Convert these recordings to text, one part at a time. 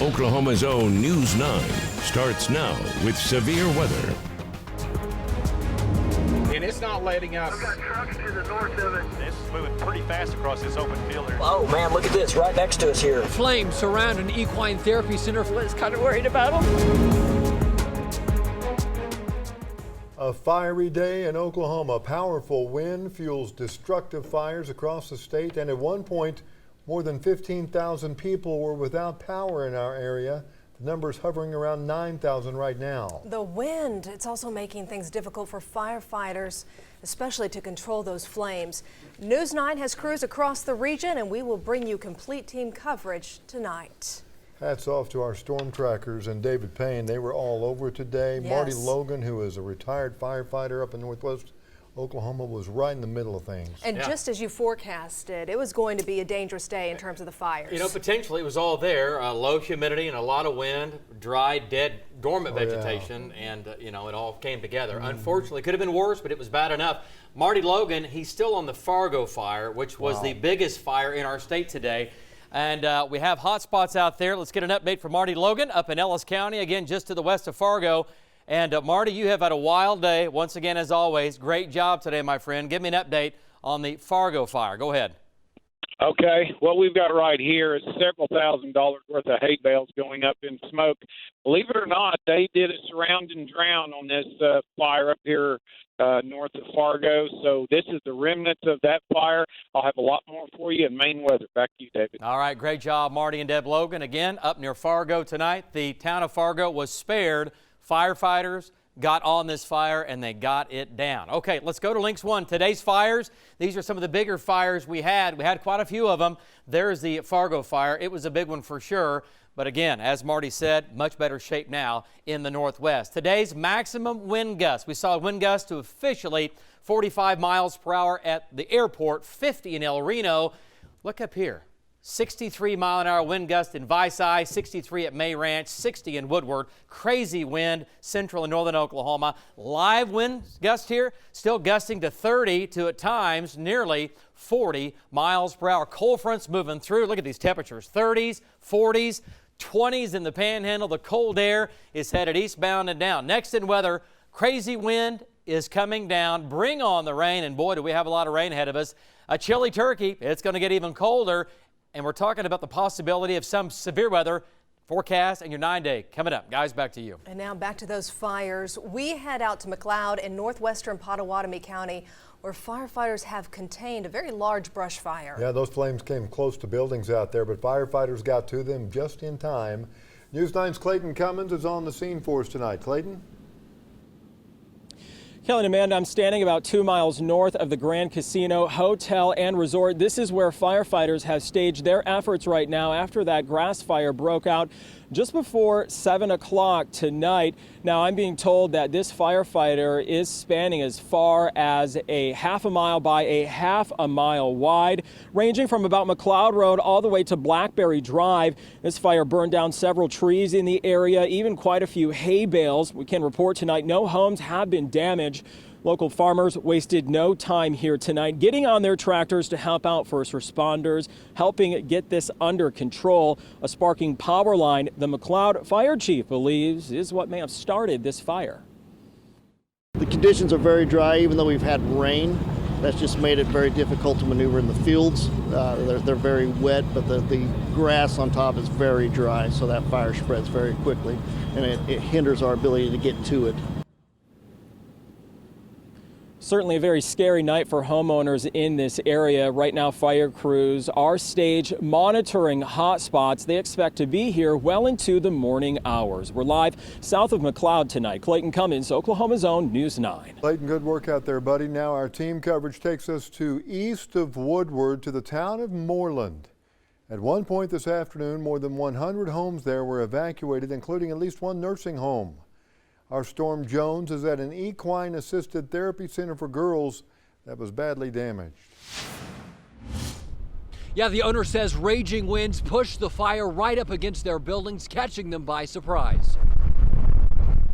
Oklahoma's own News 9 starts now with severe weather. And it's not letting us. I've got trucks to the north of it. This is moving pretty fast across this open field here. Oh man, look at this, right next to us here. Flames surround an equine therapy center. Liz kind of worried about them. A fiery day in Oklahoma. Powerful wind fuels destructive fires across the state, and at one point, more than 15,000 people were without power in our area. The number's hovering around 9,000 right now. The wind, it's also making things difficult for firefighters, especially to control those flames. News 9 has crews across the region, and we will bring you complete team coverage tonight. Hats off to our storm trackers and David Payne. They were all over today. Yes. Marty Logan, who is a retired firefighter up in Northwest Oklahoma, was right in the middle of things. And just as you forecasted, it was going to be a dangerous day in terms of the fires. You know, potentially it was all there. Low humidity and a lot of wind, dry, dead, dormant vegetation, and, you know, it all came together. Unfortunately, it could have been worse, but it was bad enough. Marty Logan, he's still on the Fargo fire, which was the biggest fire in our state today. And we have hot spots out there. Let's get an update from Marty Logan up in Ellis County, again, just to the west of Fargo. And Marty, you have had a wild day once again, as always. Great job today, my friend. Give me an update on the Fargo fire. Go ahead. Okay, what we've got right here is several $1,000s worth of hay bales going up in smoke. Believe it or not, they did a surround and drown on this fire up here north of Fargo. So this is the remnants of that fire. I'll have a lot more for you in Maine weather. Back to you, David. All right, great job, Marty and Deb Logan. Again, up near Fargo tonight. The town of Fargo was spared. Firefighters got on this fire and they got it down. Okay, let's go to Links 1. Today's fires, these are some of the bigger fires we had. We had quite a few of them. There's the Fargo fire. It was a big one for sure. But again, as Marty said, much better shape now in the Northwest. Today's maximum wind gust. We saw wind gusts to officially 45 miles per hour at the airport, 50 in El Reno. Look up here. 63-mile-an-hour wind gust in Vici, 63 at May Ranch, 60 in Woodward. Crazy wind, central and northern Oklahoma. Live wind gust here, still gusting to 30 to at times nearly 40 miles per hour. Cold fronts moving through. Look at these temperatures, 30s, 40s, 20s in the Panhandle. The cold air is headed eastbound and down. Next in weather, crazy wind is coming down. Bring on the rain, and boy, do we have a lot of rain ahead of us. A chilly turkey. It's going to get even colder. And we're talking about the possibility of some severe weather forecast and your 9-day coming up. Guys, back to you. And now back to those fires. We head out to McLeod in northwestern Pottawatomie County, where firefighters have contained a very large brush fire. Yeah, those flames came close to buildings out there, but firefighters got to them just in time. News 9's Clayton Cummins is on the scene for us tonight. Clayton? Kelly and Amanda, I'm standing about 2 miles north of the Grand Casino Hotel and Resort. This is where firefighters have staged their efforts right now after that grass fire broke out just before 7 o'clock tonight. Now, I'm being told that this firefighter is spanning as far as a half a mile by a half a mile wide, ranging from about McLeod Road all the way to Blackberry Drive. This fire burned down several trees in the area, even quite a few hay bales. We can report tonight no homes have been damaged. Local farmers wasted no time here tonight, getting on their tractors to help out first responders, helping get this under control. A sparking power line, the McLeod fire chief believes, is what may have started this fire. The conditions are very dry, even though we've had rain. That's just made it very difficult to maneuver in the fields. They're very wet, but the grass on top is very dry, so that fire spreads very quickly, and it hinders our ability to get to it. Certainly a very scary night for homeowners in this area. Right now, fire crews are staged monitoring hot spots. They expect to be here well into the morning hours. We're live south of McLeod tonight. Clayton Cummins, Oklahoma's own News 9. Clayton, good work out there, buddy. Now our team coverage takes us to east of Woodward to the town of Moreland. At one point this afternoon, more than 100 homes there were evacuated, including at least one nursing home. Our Storm Jones is at an equine assisted therapy center for girls that was badly damaged. Yeah, the owner says raging winds pushed the fire right up against their buildings, catching them by surprise.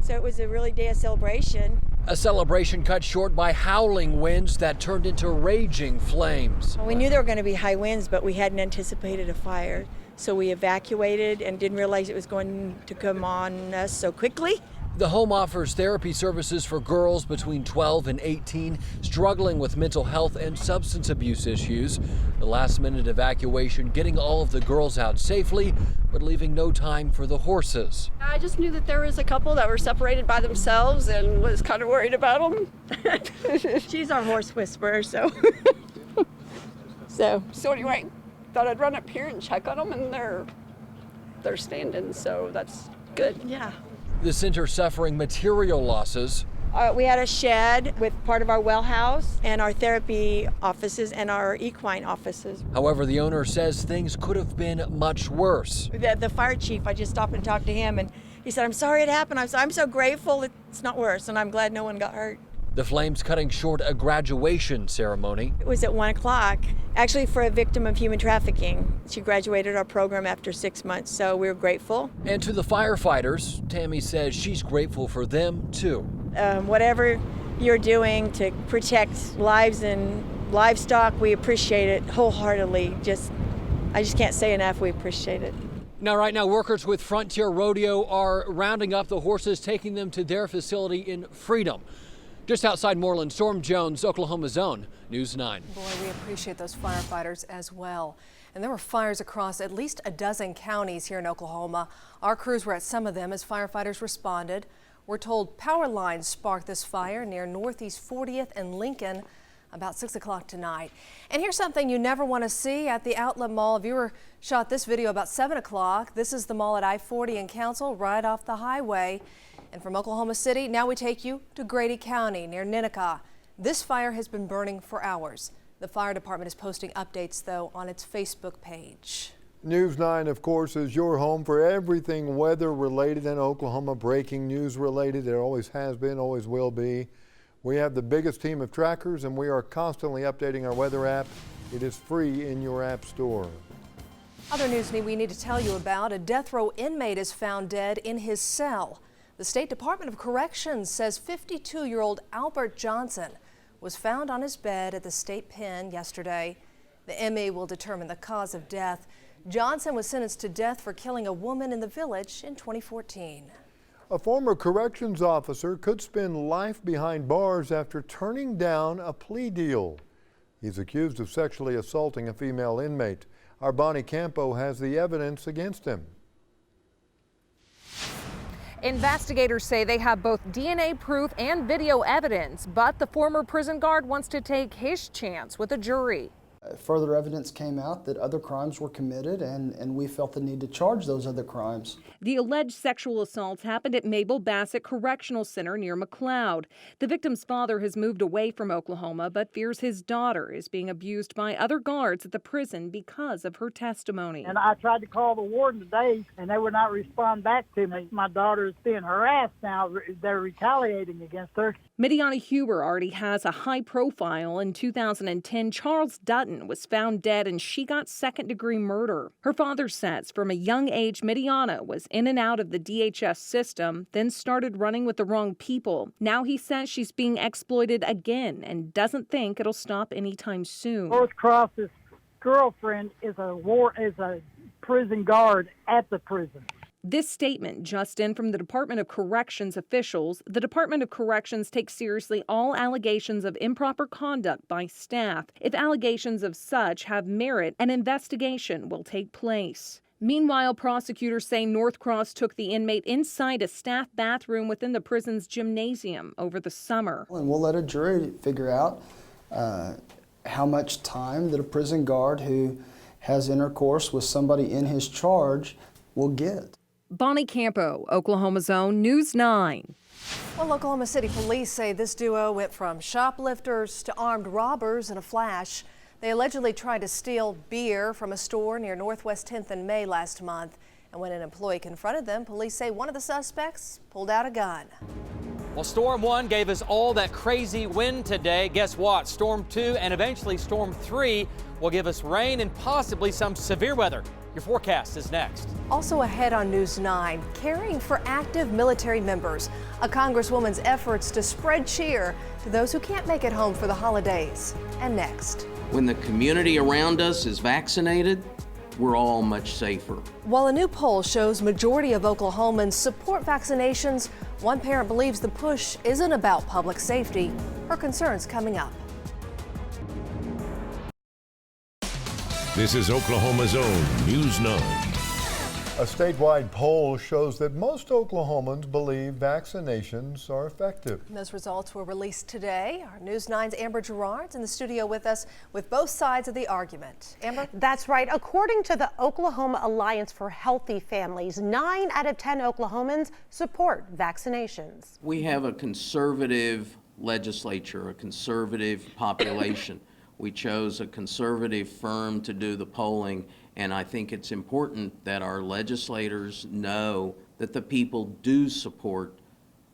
So it was a really day of celebration. A celebration cut short by howling winds that turned into raging flames. We knew there were going to be high winds, but we hadn't anticipated a fire So we evacuated and didn't realize it was going to come on us so quickly. The home offers therapy services for girls between 12 and 18 struggling with mental health and substance abuse issues. The last-minute evacuation getting all of the girls out safely, but leaving no time for the horses. I just knew that there was a couple that were separated by themselves and was kind of worried about them. She's our horse whisperer, so. So anyway, thought I'd run up here and check on them, and they're standing, so that's good. Yeah. The center suffering material losses. We had a shed with part of our well house and our therapy offices and our equine offices. However, the owner says things could have been much worse. The fire chief, I just stopped and talked to him, and he said, "I'm sorry it happened. I'm so grateful it's not worse, and I'm glad no one got hurt." The flames cutting short a graduation ceremony. It was at 1 o'clock, actually for a victim of human trafficking. She graduated our program after 6 months, so we were grateful. And to the firefighters, Tammy says she's grateful for them too. Whatever you're doing to protect lives and livestock, we appreciate it wholeheartedly. I just can't say enough, we appreciate it. Now, right now, workers with Frontier Rodeo are rounding up the horses, taking them to their facility in Freedom. Just outside Moreland, Storm Jones, Oklahoma's own News 9. Boy, we appreciate those firefighters as well. And there were fires across at least a dozen counties here in Oklahoma. Our crews were at some of them as firefighters responded. We're told power lines sparked this fire near Northeast 40th and Lincoln about 6 o'clock tonight. And here's something you never want to see at the Outlet Mall. A viewer shot this video about 7 o'clock. This is the mall at I-40 in Council, right off the highway. And from Oklahoma City, now we take you to Grady County near Ninnekah. This fire has been burning for hours. The fire department is posting updates, though, on its Facebook page. News 9, of course, is your home for everything weather-related in Oklahoma, breaking news-related. It always has been, always will be. We have the biggest team of trackers, and we are constantly updating our weather app. It is free in your app store. Other news we need to tell you about: a death row inmate is found dead in his cell. The State Department of Corrections says 52-year-old Albert Johnson was found on his bed at the state pen yesterday. The ME will determine the cause of death. Johnson was sentenced to death for killing a woman in the village in 2014. A former corrections officer could spend life behind bars after turning down a plea deal. He's accused of sexually assaulting a female inmate. Our Bonnie Campo has the evidence against him. Investigators say they have both DNA proof and video evidence, but the former prison guard wants to take his chance with a jury. Further evidence came out that other crimes were committed, and we felt the need to charge those other crimes. The alleged sexual assaults happened at Mabel Bassett Correctional Center near McLeod. The victim's father has moved away from Oklahoma, but fears his daughter is being abused by other guards at the prison because of her testimony. And I tried to call the warden today, and they would not respond back to me. My daughter is being harassed now. They're retaliating against her. Midiana Huber already has a high profile. In 2010, Charles Dutton was found dead and she got second-degree murder. Her father says from a young age, Midiana was in and out of the DHS system, then started running with the wrong people. Now he says she's being exploited again and doesn't think it'll stop anytime soon. North Cross's girlfriend is a prison guard at the prison. This statement just in from the Department of Corrections officials. The Department of Corrections takes seriously all allegations of improper conduct by staff. If allegations of such have merit, an investigation will take place. Meanwhile, prosecutors say North Cross took the inmate inside a staff bathroom within the prison's gymnasium over the summer. And we'll let a jury figure out how much time that a prison guard who has intercourse with somebody in his charge will get. Bonnie Campo, Oklahoma's own News 9. Well, Oklahoma City police say this duo went from shoplifters to armed robbers in a flash. They allegedly tried to steal beer from a store near Northwest 10th and May last month. And when an employee confronted them, police say one of the suspects pulled out a gun. Well, Storm 1 gave us all that crazy wind today. Guess what? Storm 2 and eventually Storm 3 will give us rain and possibly some severe weather. Your forecast is next. Also ahead on News 9, caring for active military members. A congresswoman's efforts to spread cheer to those who can't make it home for the holidays. And next. When the community around us is vaccinated, we're all much safer. While a new poll shows majority of Oklahomans support vaccinations, one parent believes the push isn't about public safety. Her concerns coming up. This is Oklahoma's own News 9. A statewide poll shows that most Oklahomans believe vaccinations are effective. Those results were released today. Our News 9's Amber Gerard's in the studio with us with both sides of the argument. Amber? That's right. According to the Oklahoma Alliance for Healthy Families, 9 out of 10 Oklahomans support vaccinations. We have a conservative legislature, a conservative population. We chose a conservative firm to do the polling, and I think it's important that our legislators know that the people do support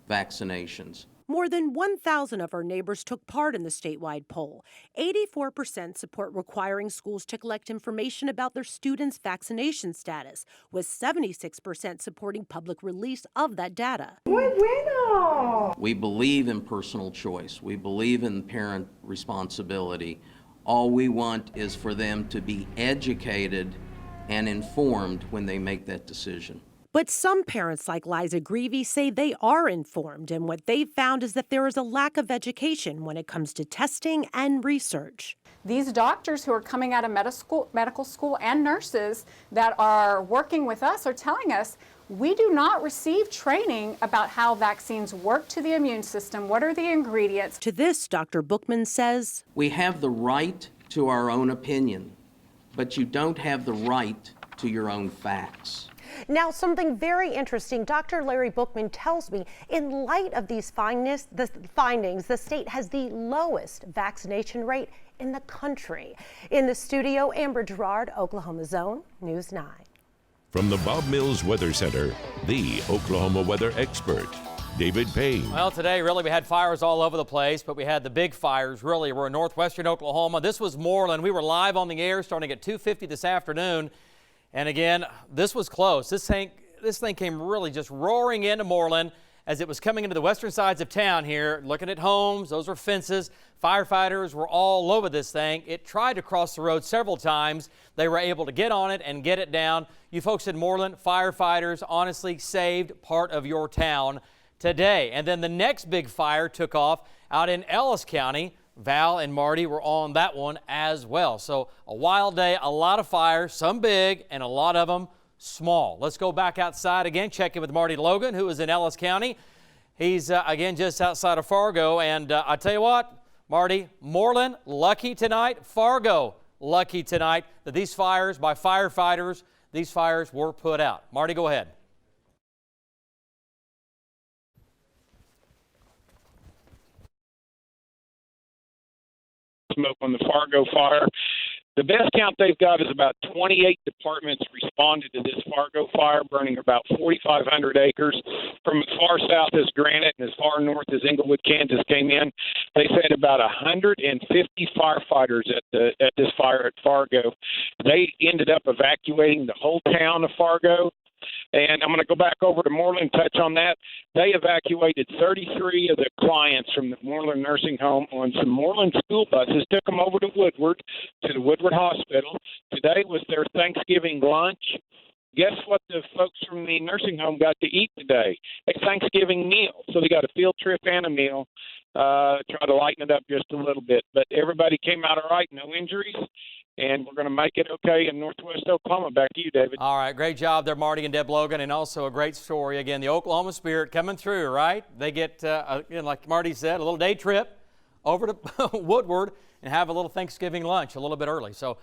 vaccinations. More than 1,000 of our neighbors took part in the statewide poll. 84% support requiring schools to collect information about their students' vaccination status, with 76% supporting public release of that data. We believe in personal choice. We believe in parent responsibility. All we want is for them to be educated and informed when they make that decision. But some parents like Liza Greavy say they are informed, and what they've found is that there is a lack of education when it comes to testing and research. These doctors who are coming out of medical school and nurses that are working with us are telling us we do not receive training about how vaccines work to the immune system. What are the ingredients? To this, Dr. Bookman says, we have the right to our own opinion, but you don't have the right to your own facts. Now, something very interesting, Dr. Larry Bookman tells me, in light of these findings, the state has the lowest vaccination rate in the country. In the studio, Amber Gerard, Oklahoma's own News 9. From the Bob Mills Weather Center, the Oklahoma weather expert, David Payne. Well, today, really, we had fires all over the place, but we had the big fires, really, were in northwestern Oklahoma. This was Moreland. We were live on the air starting at 2:50 this afternoon. And again, this was close. This thing came really just roaring into Moreland as it was coming into the western sides of town here, looking at homes. Those were fences. Firefighters were all over this thing. It tried to cross the road several times. They were able to get on it and get it down. You folks in Moreland, firefighters honestly saved part of your town today. And then the next big fire took off out in Ellis County. Val and Marty were on that one as well. So a wild day, a lot of fires, some big and a lot of them small. Let's go back outside again, check in with Marty Logan, who is in Ellis County. He's, again, just outside of Fargo. And I tell you what, Marty, Moreland, lucky tonight. Fargo, lucky tonight that these fires by firefighters, these fires were put out. Marty, go ahead. Smoke on the Fargo fire. The best count they've got is about 28 departments responded to this Fargo fire, burning about 4,500 acres from as far south as Granite and as far north as Englewood, Kansas came in. They said about 150 firefighters at this fire at Fargo. They ended up evacuating the whole town of Fargo. And I'm going to go back over to Moreland, touch on that. They evacuated 33 of the clients from the Moreland nursing home on some Moreland school buses, took them over to Woodward, to the Woodward Hospital. Today was their Thanksgiving lunch. Guess what the folks from the nursing home got to eat today? A Thanksgiving meal. So they got a field trip and a meal. Try to lighten it up just a little bit. But everybody came out all right, no injuries. And we're going to make it okay in northwest Oklahoma. Back to you, David. All right, great job there, Marty and Deb Logan, and also a great story. Again, the Oklahoma spirit coming through, right? They get, like Marty said, a little day trip over to Woodward and have a little Thanksgiving lunch a little bit early. So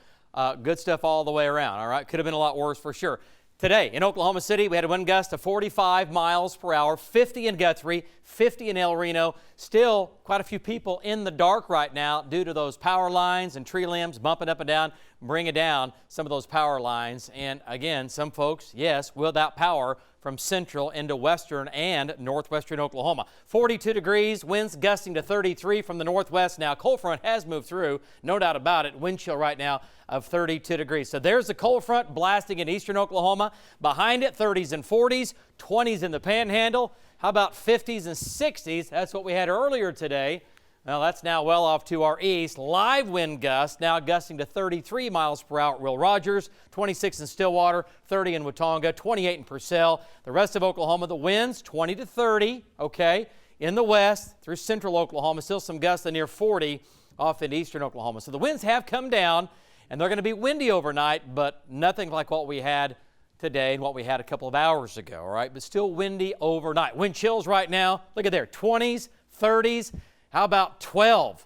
good stuff all the way around, all right? Could have been a lot worse for sure. Today in Oklahoma City, we had a wind gust of 45 miles per hour, 50 in Guthrie, 50 in El Reno. Still quite a few people in the dark right now due to those power lines and tree limbs bumping up and down, bringing down some of those power lines. And again, some folks, yes, without power from central into western and northwestern Oklahoma. 42 degrees, winds gusting to 33 from the northwest. Now, cold front has moved through, no doubt about it. Wind chill right now of 32 degrees. So there's the cold front blasting in eastern Oklahoma. Behind it, 30s and 40s, 20s in the panhandle. How about 50s and 60s? That's what we had earlier today. Well, that's now well off to our east. Live wind gusts now gusting to 33 miles per hour at Will Rogers, 26 in Stillwater, 30 in Watonga, 28 in Purcell. The rest of Oklahoma, the winds 20 to 30, okay, in the west through central Oklahoma. Still some gusts near 40 off into eastern Oklahoma. So the winds have come down, and they're going to be windy overnight, but nothing like what we had today and what we had a couple of hours ago, all right? But still windy overnight. Wind chills right now, look at there, 20s, 30s. How about 12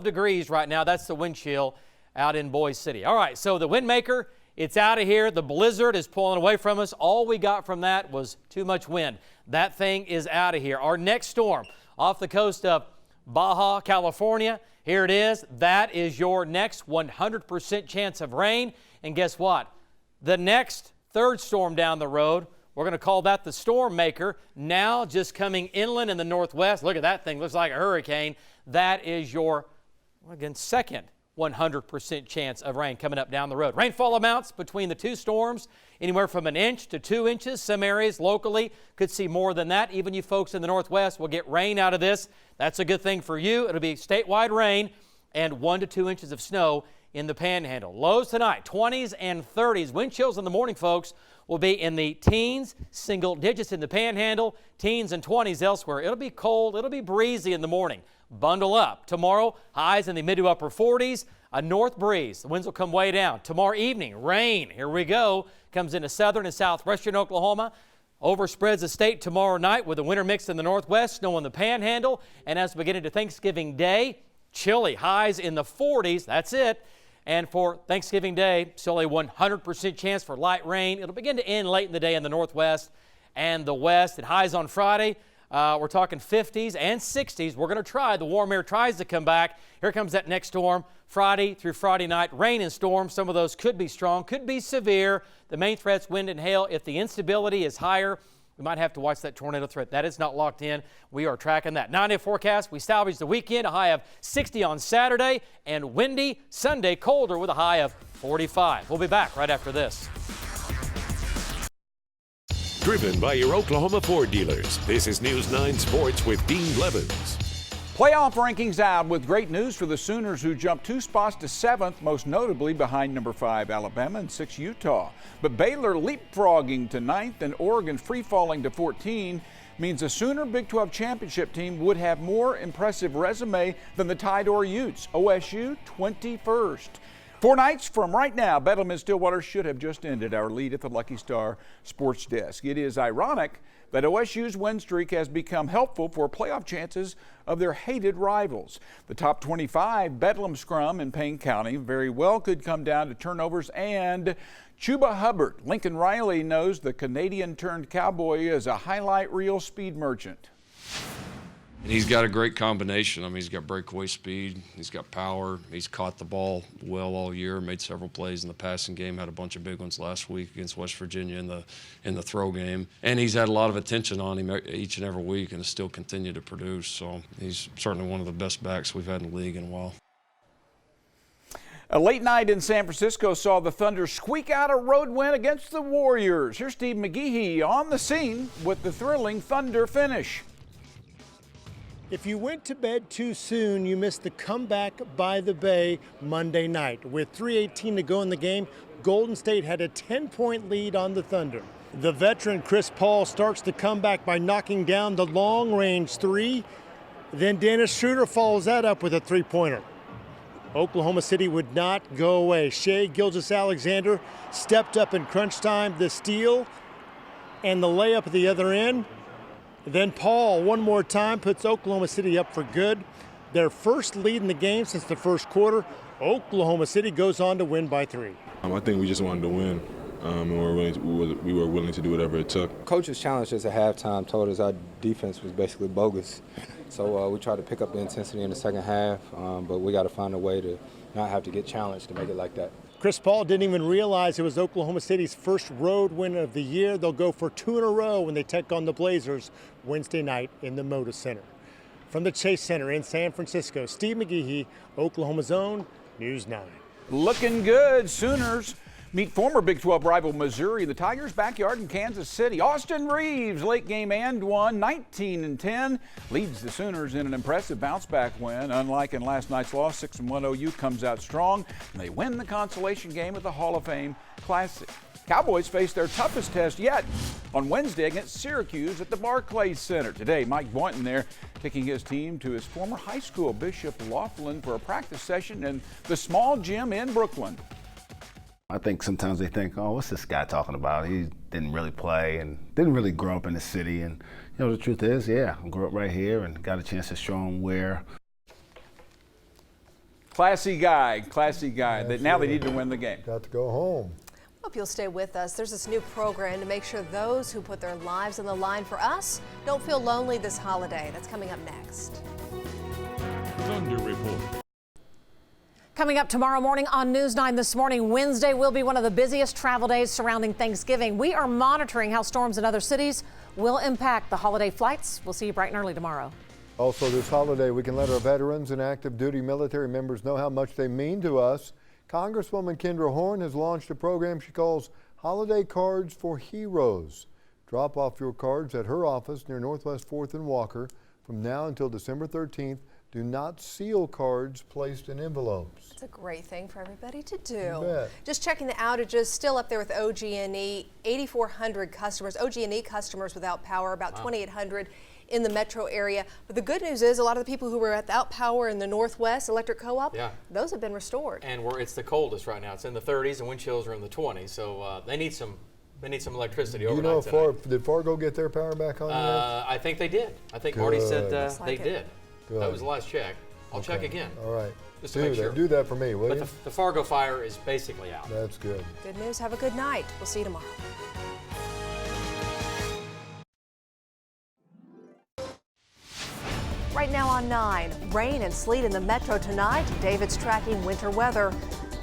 degrees right now? That's the wind chill out in Boise City. All right, so the wind maker, it's out of here. The blizzard is pulling away from us. All we got from that was too much wind. That thing is out of here. Our next storm off the coast of Baja, California. Here it is. That is your next 100% chance of rain. And guess what? The next third storm down the road, we're going to call that the storm maker. Now just coming inland in the northwest. Look at that thing. Looks like a hurricane. That is your, again, second 100% chance of rain coming up down the road. Rainfall amounts between the two storms, anywhere from 1 inch to 2 inches. Some areas locally could see more than that. Even you folks in the northwest will get rain out of this. That's a good thing for you. It'll be statewide rain and 1 to 2 inches of snow in the panhandle. Lows tonight, 20s and 30s. Wind chills in the morning, folks, will be in the teens, single digits in the panhandle, teens and 20s elsewhere. It'll be cold. It'll be breezy in the morning. Bundle up. Tomorrow, highs in the mid to upper 40s, a north breeze. The winds will come way down. Tomorrow evening, rain. Here we go. Comes into southern and southwestern Oklahoma. Overspreads the state tomorrow night with a winter mix in the northwest, snow in the panhandle. And as we get into Thanksgiving Day, chilly, highs in the 40s. That's it. And for Thanksgiving Day, still a 100% chance for light rain. It'll begin to end late in the day in the northwest and the west. And highs on Friday, we're talking 50s and 60s. We're going to try. The warm air tries to come back. Here comes that next storm. Friday through Friday night, rain and storms. Some of those could be strong, could be severe. The main threats, wind and hail. If the instability is higher, we might have to watch that tornado threat. That is not locked in. We are tracking that. 9-day forecast, we salvaged the weekend, a high of 60 on Saturday, and windy Sunday, colder with a high of 45. We'll be back right after this. Driven by your Oklahoma Ford dealers, this is News 9 Sports with Dean Blevins. Playoff rankings out with great news for the Sooners, who jumped 2 spots to 7th, most notably behind number 5 Alabama and 6 Utah. But Baylor leapfrogging to 9th and Oregon free-falling to 14 means the Sooner Big 12 championship team would have more impressive resume than the Tidor Utes. OSU 21st. 4 nights from right now, Bedlam in Stillwater should have just ended. Our lead at the Lucky Star Sports Desk. It is ironic that OSU's win streak has become helpful for playoff chances of their hated rivals. The top 25 Bedlam scrum in Payne County very well could come down to turnovers and Chuba Hubbard. Lincoln Riley knows the Canadian-turned-cowboy is a highlight reel speed merchant. And he's got a great combination. I mean, he's got breakaway speed, he's got power, he's caught the ball well all year, made several plays in the passing game, had a bunch of big ones last week against West Virginia in the throw game. And he's had a lot of attention on him each and every week and has still continued to produce. So he's certainly one of the best backs we've had in the league in a while. A late night in San Francisco saw the Thunder squeak out a road win against the Warriors. Here's Steve McGehee on the scene with the thrilling Thunder finish. If you went to bed too soon, you missed the comeback by the Bay Monday night. With 3:18 to go in the game, Golden State had a 10-point lead on the Thunder. The veteran Chris Paul starts the comeback by knocking down the long-range three. Then Dennis Schroeder follows that up with a three-pointer. Oklahoma City would not go away. Shai Gilgeous-Alexander stepped up in crunch time, the steal and the layup at the other end. Then Paul, one more time, puts Oklahoma City up for good. Their first lead in the game since the first quarter. Oklahoma City goes on to win by 3. I think we just wanted to win, and we were willing to do whatever it took. Coach's challenge us at halftime told us our defense was basically bogus. So we tried to pick up the intensity in the second half, but we got to find a way to not have to get challenged to make it like that. Chris Paul didn't even realize it was Oklahoma City's first road win of the year. They'll go for 2 in a row when they take on the Blazers Wednesday night in the Moda Center. From the Chase Center in San Francisco, Steve McGehee, Oklahoma's own News 9. Looking good, Sooners Meet former Big 12 rival Missouri in the Tigers' backyard in Kansas City. Austin Reeves, late game and one, 19-10, leads the Sooners in an impressive bounce-back win. Unlike in last night's loss, 6-1 OU comes out strong, and they win the consolation game at the Hall of Fame Classic. Cowboys face their toughest test yet on Wednesday against Syracuse at the Barclays Center. Today, Mike Boynton there taking his team to his former high school, Bishop Laughlin, for a practice session in the small gym in Brooklyn. I think sometimes they think, oh, what's this guy talking about? He didn't really play and didn't really grow up in the city. And, you know, the truth is, yeah, I grew up right here and got a chance to show him where. Classy guy. That now they need to win the game. Got to go home. Hope you'll stay with us. There's this new program to make sure those who put their lives on the line for us don't feel lonely this holiday. That's coming up next. Thunder Report. Coming up tomorrow morning on News 9 this morning, Wednesday will be one of the busiest travel days surrounding Thanksgiving. We are monitoring how storms in other cities will impact the holiday flights. We'll see you bright and early tomorrow. Also this holiday, we can let our veterans and active duty military members know how much they mean to us. Congresswoman Kendra Horn has launched a program she calls Holiday Cards for Heroes. Drop off your cards at her office near Northwest 4th and Walker from now until December 13th. Do not seal cards placed in envelopes. It's a great thing for everybody to do. Just checking the outages, still up there with OG&E, 8,400 customers, OG&E customers without power, about 2,800 in the metro area. But the good news is a lot of the people who were without power in the Northwest Electric Co-op, those have been restored. And it's the coldest right now. It's in the 30s and wind chills are in the 20s. So they need some electricity overnight. You know, did Fargo get their power back on yet? I think they did. I think Marty said they it. did. Good. That was the last check. I'll check again. All right. Just to make sure. Do that for me, will you? The Fargo fire is basically out. That's good. Good news. Have a good night. We'll see you tomorrow. Right now on 9, rain and sleet in the metro tonight. David's tracking winter weather.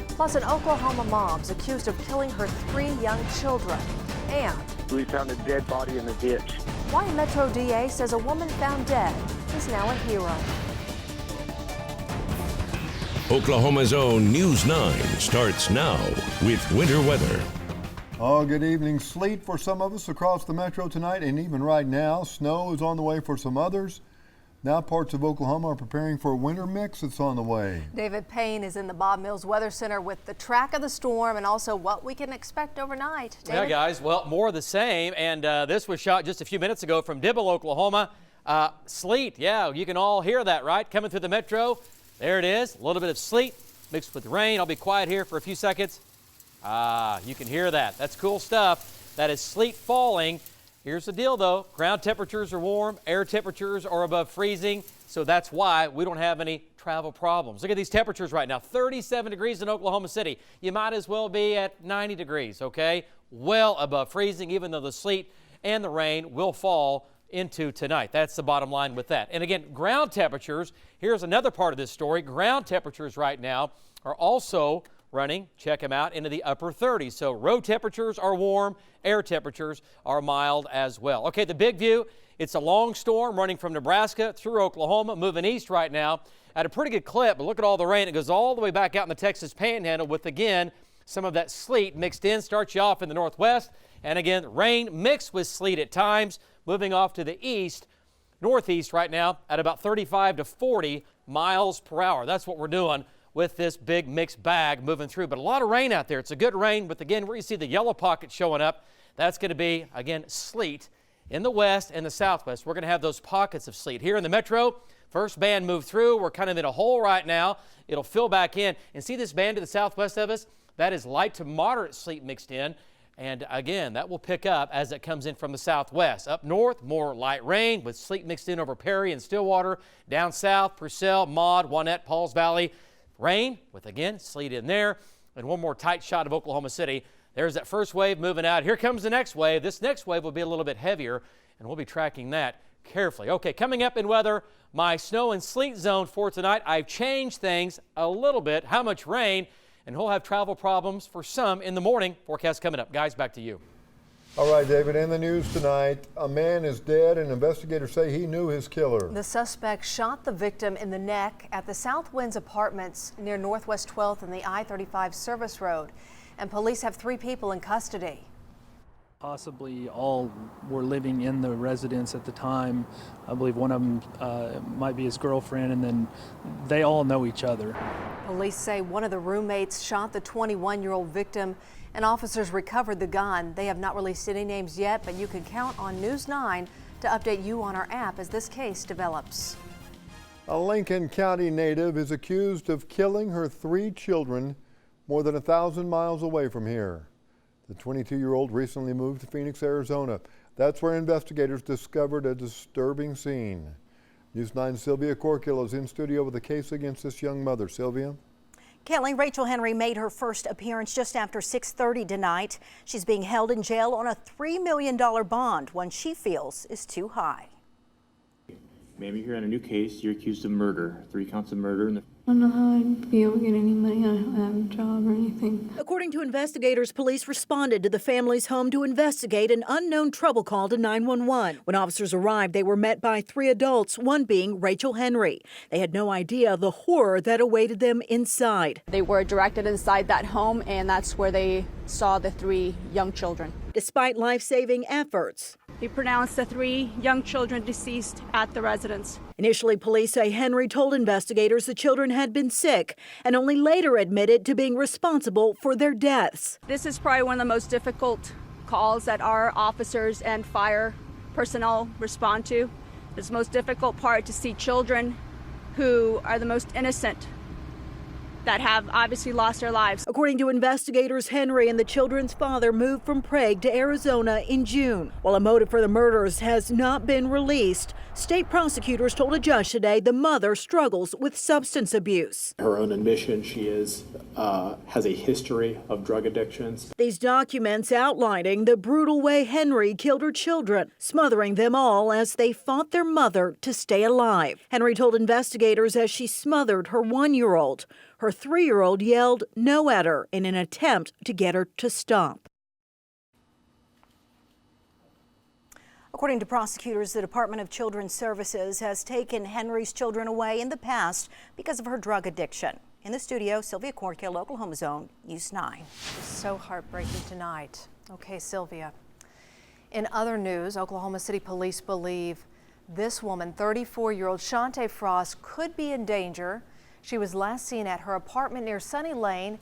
Plus, an Oklahoma mom's accused of killing her 3 young children. And we found a dead body in the ditch. Why a Metro DA says a woman found dead is now a hero. Oklahoma's own News 9 starts now with winter weather. Oh, good evening. Sleet for some of us across the metro tonight, and even right now, snow is on the way for some others. Now parts of Oklahoma are preparing for a winter mix that's on the way. David Payne is in the Bob Mills Weather Center with the track of the storm and also what we can expect overnight. David? Yeah, guys, well, more of the same. And this was shot just a few minutes ago from Dibble, Oklahoma. Sleet, yeah, you can all hear that, right? Coming through the metro. There it is, a little bit of sleet mixed with rain. I'll be quiet here for a few seconds. You can hear that. That's cool stuff. That is sleet falling. Here's the deal, though. Ground temperatures are warm. Air temperatures are above freezing. So that's why we don't have any travel problems. Look at these temperatures right now. 37 degrees in Oklahoma City. You might as well be at 90 degrees, okay? Well above freezing, even though the sleet and the rain will fall into tonight. That's the bottom line with that. And again, ground temperatures, here's another part of this story. Ground temperatures right now are also running, check them out, into the upper 30s. So road temperatures are warm, air temperatures are mild as well. Okay, the big view, it's a long storm running from Nebraska through Oklahoma, moving east right now at a pretty good clip. But look at all the rain. It goes all the way back out in the Texas Panhandle with, again, some of that sleet mixed in. Starts you off in the northwest. And again, rain mixed with sleet at times, moving off to the east, northeast right now at about 35 to 40 miles per hour. That's what we're doing with this big mixed bag moving through. But a lot of rain out there. It's a good rain, but again, where you see the yellow pocket showing up, that's going to be, again, sleet in the west and the southwest. We're going to have those pockets of sleet. Here in the metro, first band moved through. We're kind of in a hole right now. It'll fill back in. And see this band to the southwest of us? That is light to moderate sleet mixed in. And again, that will pick up as it comes in from the southwest. Up north, more light rain with sleet mixed in over Perry and Stillwater. Down south, Purcell, Maud, Wanette, Pauls Valley. Rain with, again, sleet in there. And one more tight shot of Oklahoma City. There's that first wave moving out. Here comes the next wave. This next wave will be a little bit heavier, and we'll be tracking that carefully. Okay, coming up in weather, my snow and sleet zone for tonight. I've changed things a little bit. How much rain? And we'll have travel problems for some in the morning. Forecast coming up. Guys, back to you. All right, David, in the news tonight, a man is dead and investigators say he knew his killer. The suspect shot the victim in the neck at the South Winds Apartments near Northwest 12th and the I-35 service road. and police have 3 people in custody. Possibly all were living in the residence at the time. I believe one of them might be his girlfriend, and then they all know each other. Police say one of the roommates shot the 21-year-old victim, and officers recovered the gun. They have not released any names yet, but you can count on News 9 to update you on our app as this case develops. A Lincoln County native is accused of killing her 3 children more than 1,000 miles away from here. The 22-year-old recently moved to Phoenix, Arizona. That's where investigators discovered a disturbing scene. News 9's Sylvia Corkill is in studio with the case against this young mother. Sylvia? Kelly, Rachel Henry made her first appearance just after 6:30 tonight. She's being held in jail on a $3 million bond, one she feels is too high. Maybe you're on a new case, you're accused of murder, 3 counts of murder. I don't know how I'd be able to get any money. I don't have a job or anything. According to investigators, police responded to the family's home to investigate an unknown trouble call to 911. When officers arrived, they were met by 3 adults, one being Rachel Henry. They had no idea the horror that awaited them inside. They were directed inside that home, and that's where they saw the 3 young children. Despite life-saving efforts, He pronounced the 3 young children deceased at the residence. Initially, police say Henry told investigators the children had been sick and only later admitted to being responsible for their deaths. This is probably one of the most difficult calls that our officers and fire personnel respond to. It's the most difficult part to see children who are the most innocent that have obviously lost their lives. According to investigators, Henry and the children's father moved from Prague to Arizona in June. While a motive for the murders has not been released, state prosecutors told a judge today the mother struggles with substance abuse. Her own admission, she has a history of drug addictions. These documents outlining the brutal way Henry killed her children, smothering them all as they fought their mother to stay alive. Henry told investigators as she smothered her 1-year-old. Her 3-year-old yelled no at her in an attempt to get her to stop. According to prosecutors, the Department of Children's Services has taken Henry's children away in the past because of her drug addiction. In the studio, Sylvia Corkill, Oklahoma's own News 9. It's so heartbreaking tonight. Okay, Sylvia. In other news, Oklahoma City police believe this woman, 34-year-old Shante Frost, could be in danger. She was last seen at her apartment near Sunny Lane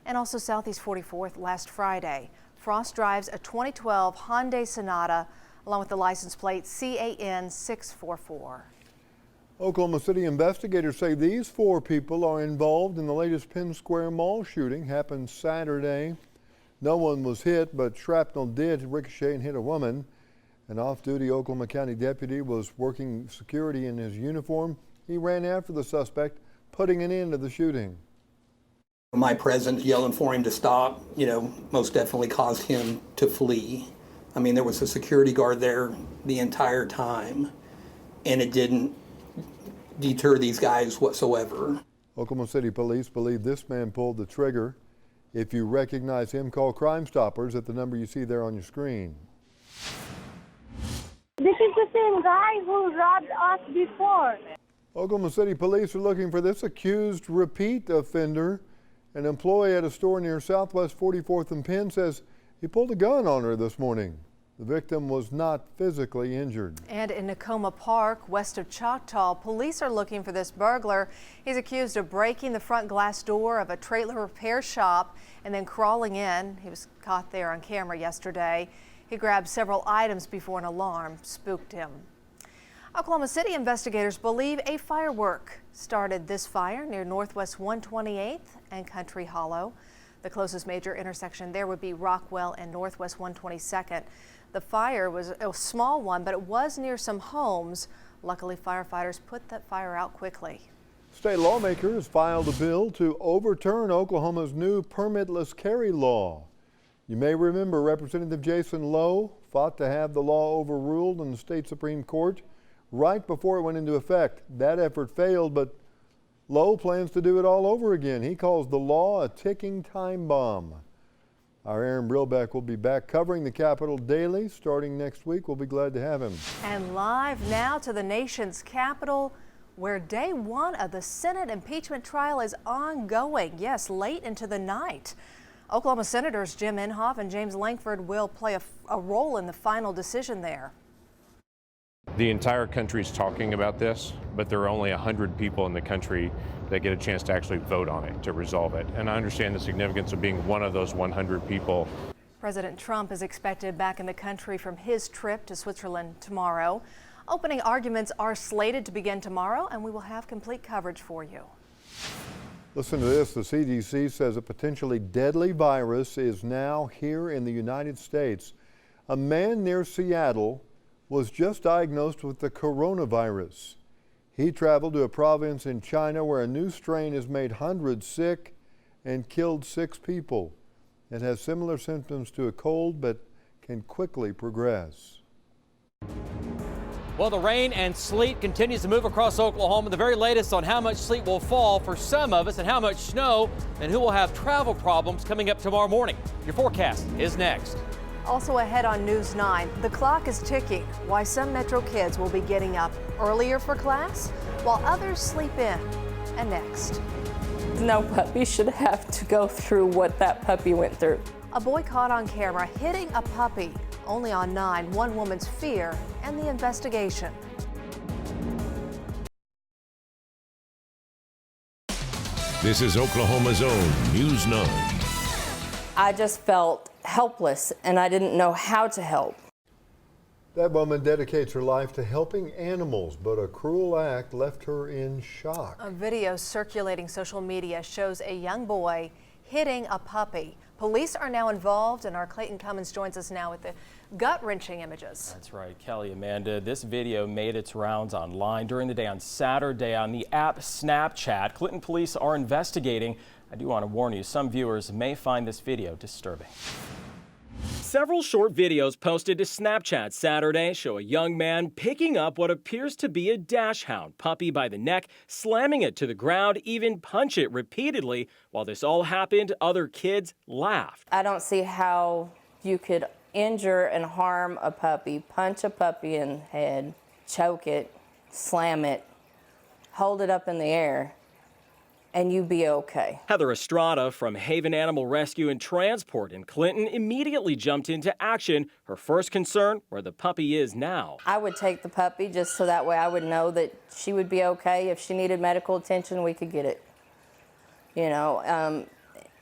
and also Southeast 44th last Friday. Frost drives a 2012 Hyundai Sonata along with the license plate CAN 644. Oklahoma City investigators say these 4 people are involved in the latest Penn Square Mall shooting. Happened Saturday. No one was hit, but shrapnel did ricochet and hit a woman. An off-duty Oklahoma County deputy was working security in his uniform. He ran after the suspect, putting an end to the shooting. My presence yelling for him to stop, most definitely caused him to flee. I mean, there was a security guard there the entire time, and it didn't deter these guys whatsoever. Oklahoma City police believe this man pulled the trigger. If you recognize him, call Crime Stoppers at the number you see there on your screen. This is the same guy who robbed us before. Oklahoma City police are looking for this accused repeat offender. An employee at a store near Southwest 44th and Penn says he pulled a gun on her this morning. The victim was not physically injured. And in Nakoma Park, west of Choctaw, police are looking for this burglar. He's accused of breaking the front glass door of a trailer repair shop and then crawling in. He was caught there on camera yesterday. He grabbed several items before an alarm spooked him. Oklahoma City investigators believe a firework started this fire near Northwest 128th and Country Hollow. The closest major intersection there would be Rockwell and Northwest 122nd. The fire was a small one, but it was near some homes. Luckily, firefighters put that fire out quickly. State lawmakers filed a bill to overturn Oklahoma's new permitless carry law. You may remember Representative Jason Lowe fought to have the law overruled in the state Supreme Court right before it went into effect. That effort failed, but Lowe plans to do it all over again. He calls the law a ticking time bomb. Our Aaron Brilbeck will be back covering the Capitol daily starting next week. We'll be glad to have him. And live now to the nation's capital, where day 1 of the Senate impeachment trial is ongoing. Yes, late into the night. Oklahoma Senators Jim Inhofe and James Lankford will play a role in the final decision there. The entire country is talking about this, but there are only 100 people in the country that get a chance to actually vote on it, to resolve it. And I understand the significance of being one of those 100 people. President Trump is expected back in the country from his trip to Switzerland tomorrow. Opening arguments are slated to begin tomorrow, and we will have complete coverage for you. Listen to this. The CDC says a potentially deadly virus is now here in the United States. A man near Seattle was just diagnosed with the coronavirus. He traveled to a province in China where a new strain has made hundreds sick and killed 6 people. It has similar symptoms to a cold, but can quickly progress. Well, the rain and sleet continues to move across Oklahoma. The very latest on how much sleet will fall for some of us and how much snow, and who will have travel problems coming up tomorrow morning. Your forecast is next. Also ahead on News 9, the clock is ticking. Why some Metro kids will be getting up earlier for class while others sleep in. And next. No puppy should have to go through what that puppy went through. A boy caught on camera hitting a puppy. Only on 9, one woman's fear and the investigation. This is Oklahoma's own News 9. I just felt helpless and I didn't know how to help. That woman dedicates her life to helping animals, but a cruel act left her in shock. A video circulating social media shows a young boy hitting a puppy. Police are now involved, and our Clayton Cummins joins us now with the gut-wrenching images. That's right, Kelly, Amanda. This video made its rounds online during the day on Saturday on the app Snapchat. Clinton police are investigating. I do want to warn you, some viewers may find this video disturbing. Several short videos posted to Snapchat Saturday show a young man picking up what appears to be a dachshund puppy by the neck, slamming it to the ground, even punch it repeatedly. While this all happened, other kids laughed. I don't see how you could injure and harm a puppy, punch a puppy in the head, choke it, slam it, hold it up in the air, and you be okay. Heather Estrada from Haven Animal Rescue and Transport in Clinton immediately jumped into action. Her first concern, where the puppy is now. I would take the puppy just so that way I would know that she would be okay. If she needed medical attention, we could get it. You know,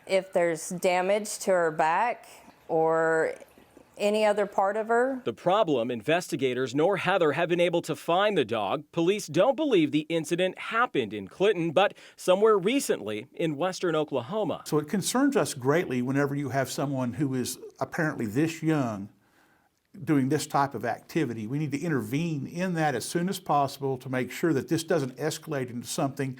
if there's damage to her back or any other part of her. The problem, investigators nor Heather have been able to find the dog. Police don't believe the incident happened in Clinton, but somewhere recently in western Oklahoma. So it concerns us greatly whenever you have someone who is apparently this young doing this type of activity. We need to intervene in that as soon as possible to make sure that this doesn't escalate into something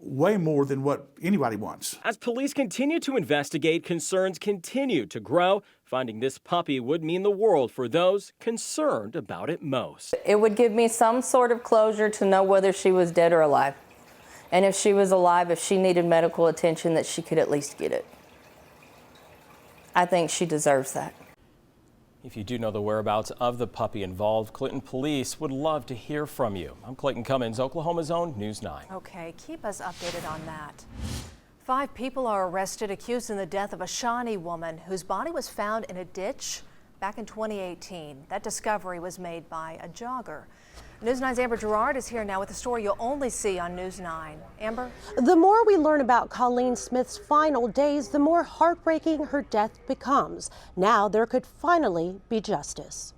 way more than what anybody wants. As police continue to investigate, concerns continue to grow. Finding this puppy would mean the world for those concerned about it most. It would give me some sort of closure to know whether she was dead or alive. And if she was alive, if she needed medical attention, that she could at least get it. I think she deserves that. If you do know the whereabouts of the puppy involved, Clinton police would love to hear from you. I'm Clayton Cummins, Oklahoma's own News 9. Okay, keep us updated on that. 5 people are arrested accused in the death of a Shawnee woman whose body was found in a ditch back in 2018. That discovery was made by a jogger. News 9's Amber Gerard is here now with a story you'll only see on News 9. Amber? The more we learn about Colleen Smith's final days, the more heartbreaking her death becomes. Now there could finally be justice.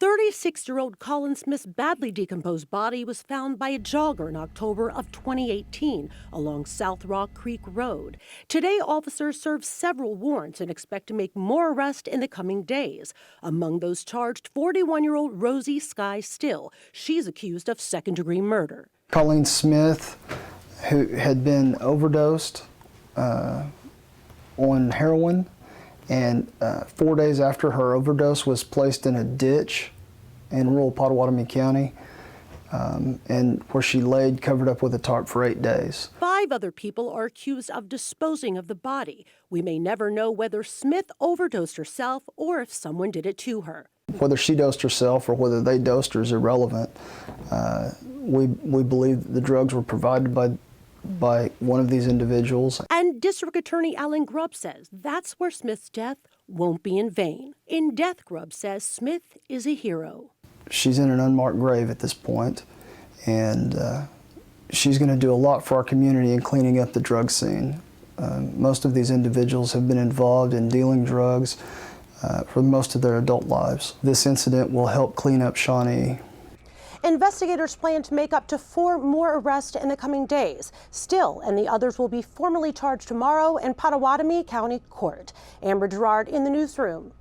36-year-old Colleen Smith's badly decomposed body was found by a jogger in October of 2018 along South Rock Creek Road. Today, officers served several warrants and expect to make more arrests in the coming days. Among those charged, 41-year-old Rosie Sky Still. She's accused of second-degree murder. Colleen Smith, who had been overdosed on heroin, and 4 days after her overdose was placed in a ditch in rural Pottawatomie County, and where she laid covered up with a tarp for 8 days. 5 other people are accused of disposing of the body. We may never know whether Smith overdosed herself or if someone did it to her. Whether she dosed herself or whether they dosed her is irrelevant. We believe that the drugs were provided by by one of these individuals. And District Attorney Alan Grubb says that's where Smith's death won't be in vain. In death, Grubb says Smith is a hero. She's in an unmarked grave at this point, and she's going to do a lot for our community in cleaning up the drug scene. Most of these individuals have been involved in dealing drugs for most of their adult lives. This incident will help clean up Shawnee. Investigators plan to make up to 4 more arrests in the coming days. Still, and the others will be formally charged tomorrow in Pottawatomie County Court. Amber Gerard in the newsroom.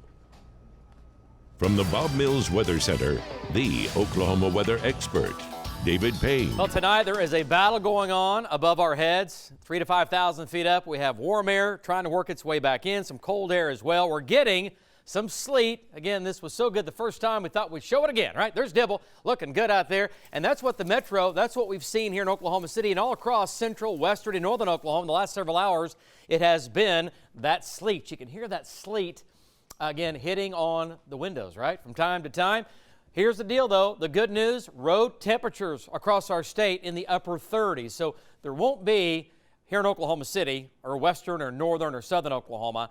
From the Bob Mills Weather Center, the Oklahoma weather expert, David Payne. Well, tonight there is a battle going on above our heads, 3,000 to 5,000 feet up. We have warm air trying to work its way back in, some cold air as well. We're getting some sleet. Again, this was so good the first time we thought we'd show it again, right? There's Dibble looking good out there. And that's what the metro, that's what we've seen here in Oklahoma City and all across central, western, and northern Oklahoma the last several hours. It has been that sleet. You can hear that sleet, again, hitting on the windows, right, from time to time. Here's the deal, though. The good news, road temperatures across our state in the upper 30s. So there won't be, here in Oklahoma City or western or northern or southern Oklahoma,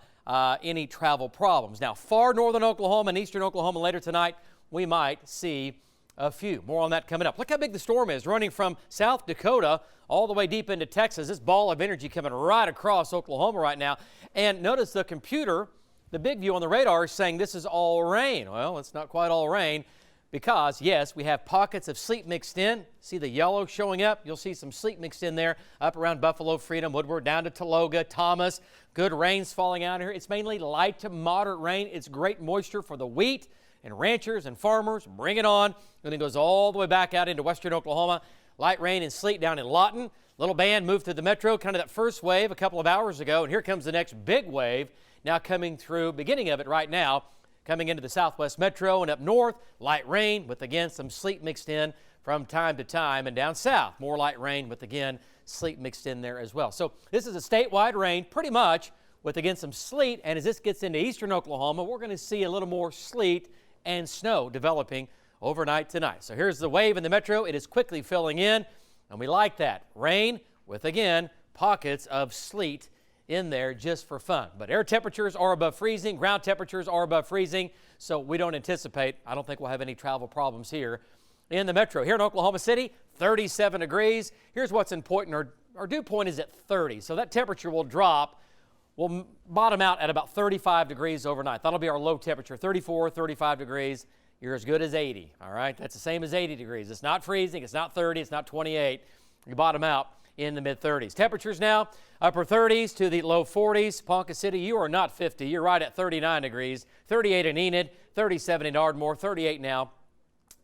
any travel problems. Now, far northern Oklahoma and eastern Oklahoma later tonight, we might see a few. More on that coming up. Look how big the storm is, running from South Dakota all the way deep into Texas. This ball of energy coming right across Oklahoma right now. And notice the computer, the big view on the radar, is saying this is all rain. Well, it's not quite all rain, because, yes, we have pockets of sleet mixed in. See the yellow showing up? You'll see some sleet mixed in there up around Buffalo, Freedom, Woodward, down to Taloga, Thomas. Good rains falling out here. It's mainly light to moderate rain. It's great moisture for the wheat and ranchers and farmers. Bring it on. And it goes all the way back out into western Oklahoma. Light rain and sleet down in Lawton. Little band moved through the metro, kind of that first wave a couple of hours ago. And here comes the next big wave now coming through, beginning of it right now. Coming into the southwest metro and up north, light rain with, again, some sleet mixed in from time to time. And down south, more light rain with, again, sleet mixed in there as well. So this is a statewide rain pretty much with, again, some sleet. And as this gets into eastern Oklahoma, we're going to see a little more sleet and snow developing overnight tonight. So here's the wave in the metro. It is quickly filling in, and we like that. Rain with, again, pockets of sleet in there just for fun. But air temperatures are above freezing, ground temperatures are above freezing, so we don't anticipate, I don't think we'll have any travel problems here in the metro. Here in Oklahoma City, 37 degrees. Here's what's important, our dew point is at 30, so that temperature will drop. We'll bottom out at about 35 degrees overnight. That'll be our low temperature, 34, 35 degrees. You're as good as 80, all right? That's the same as 80 degrees. It's not freezing, it's not 30, it's not 28. You bottom out in the mid-30s. Temperatures now, upper 30s to the low 40s. Ponca City, you are not 50. You're right at 39 degrees. 38 in Enid, 37 in Ardmore, 38 now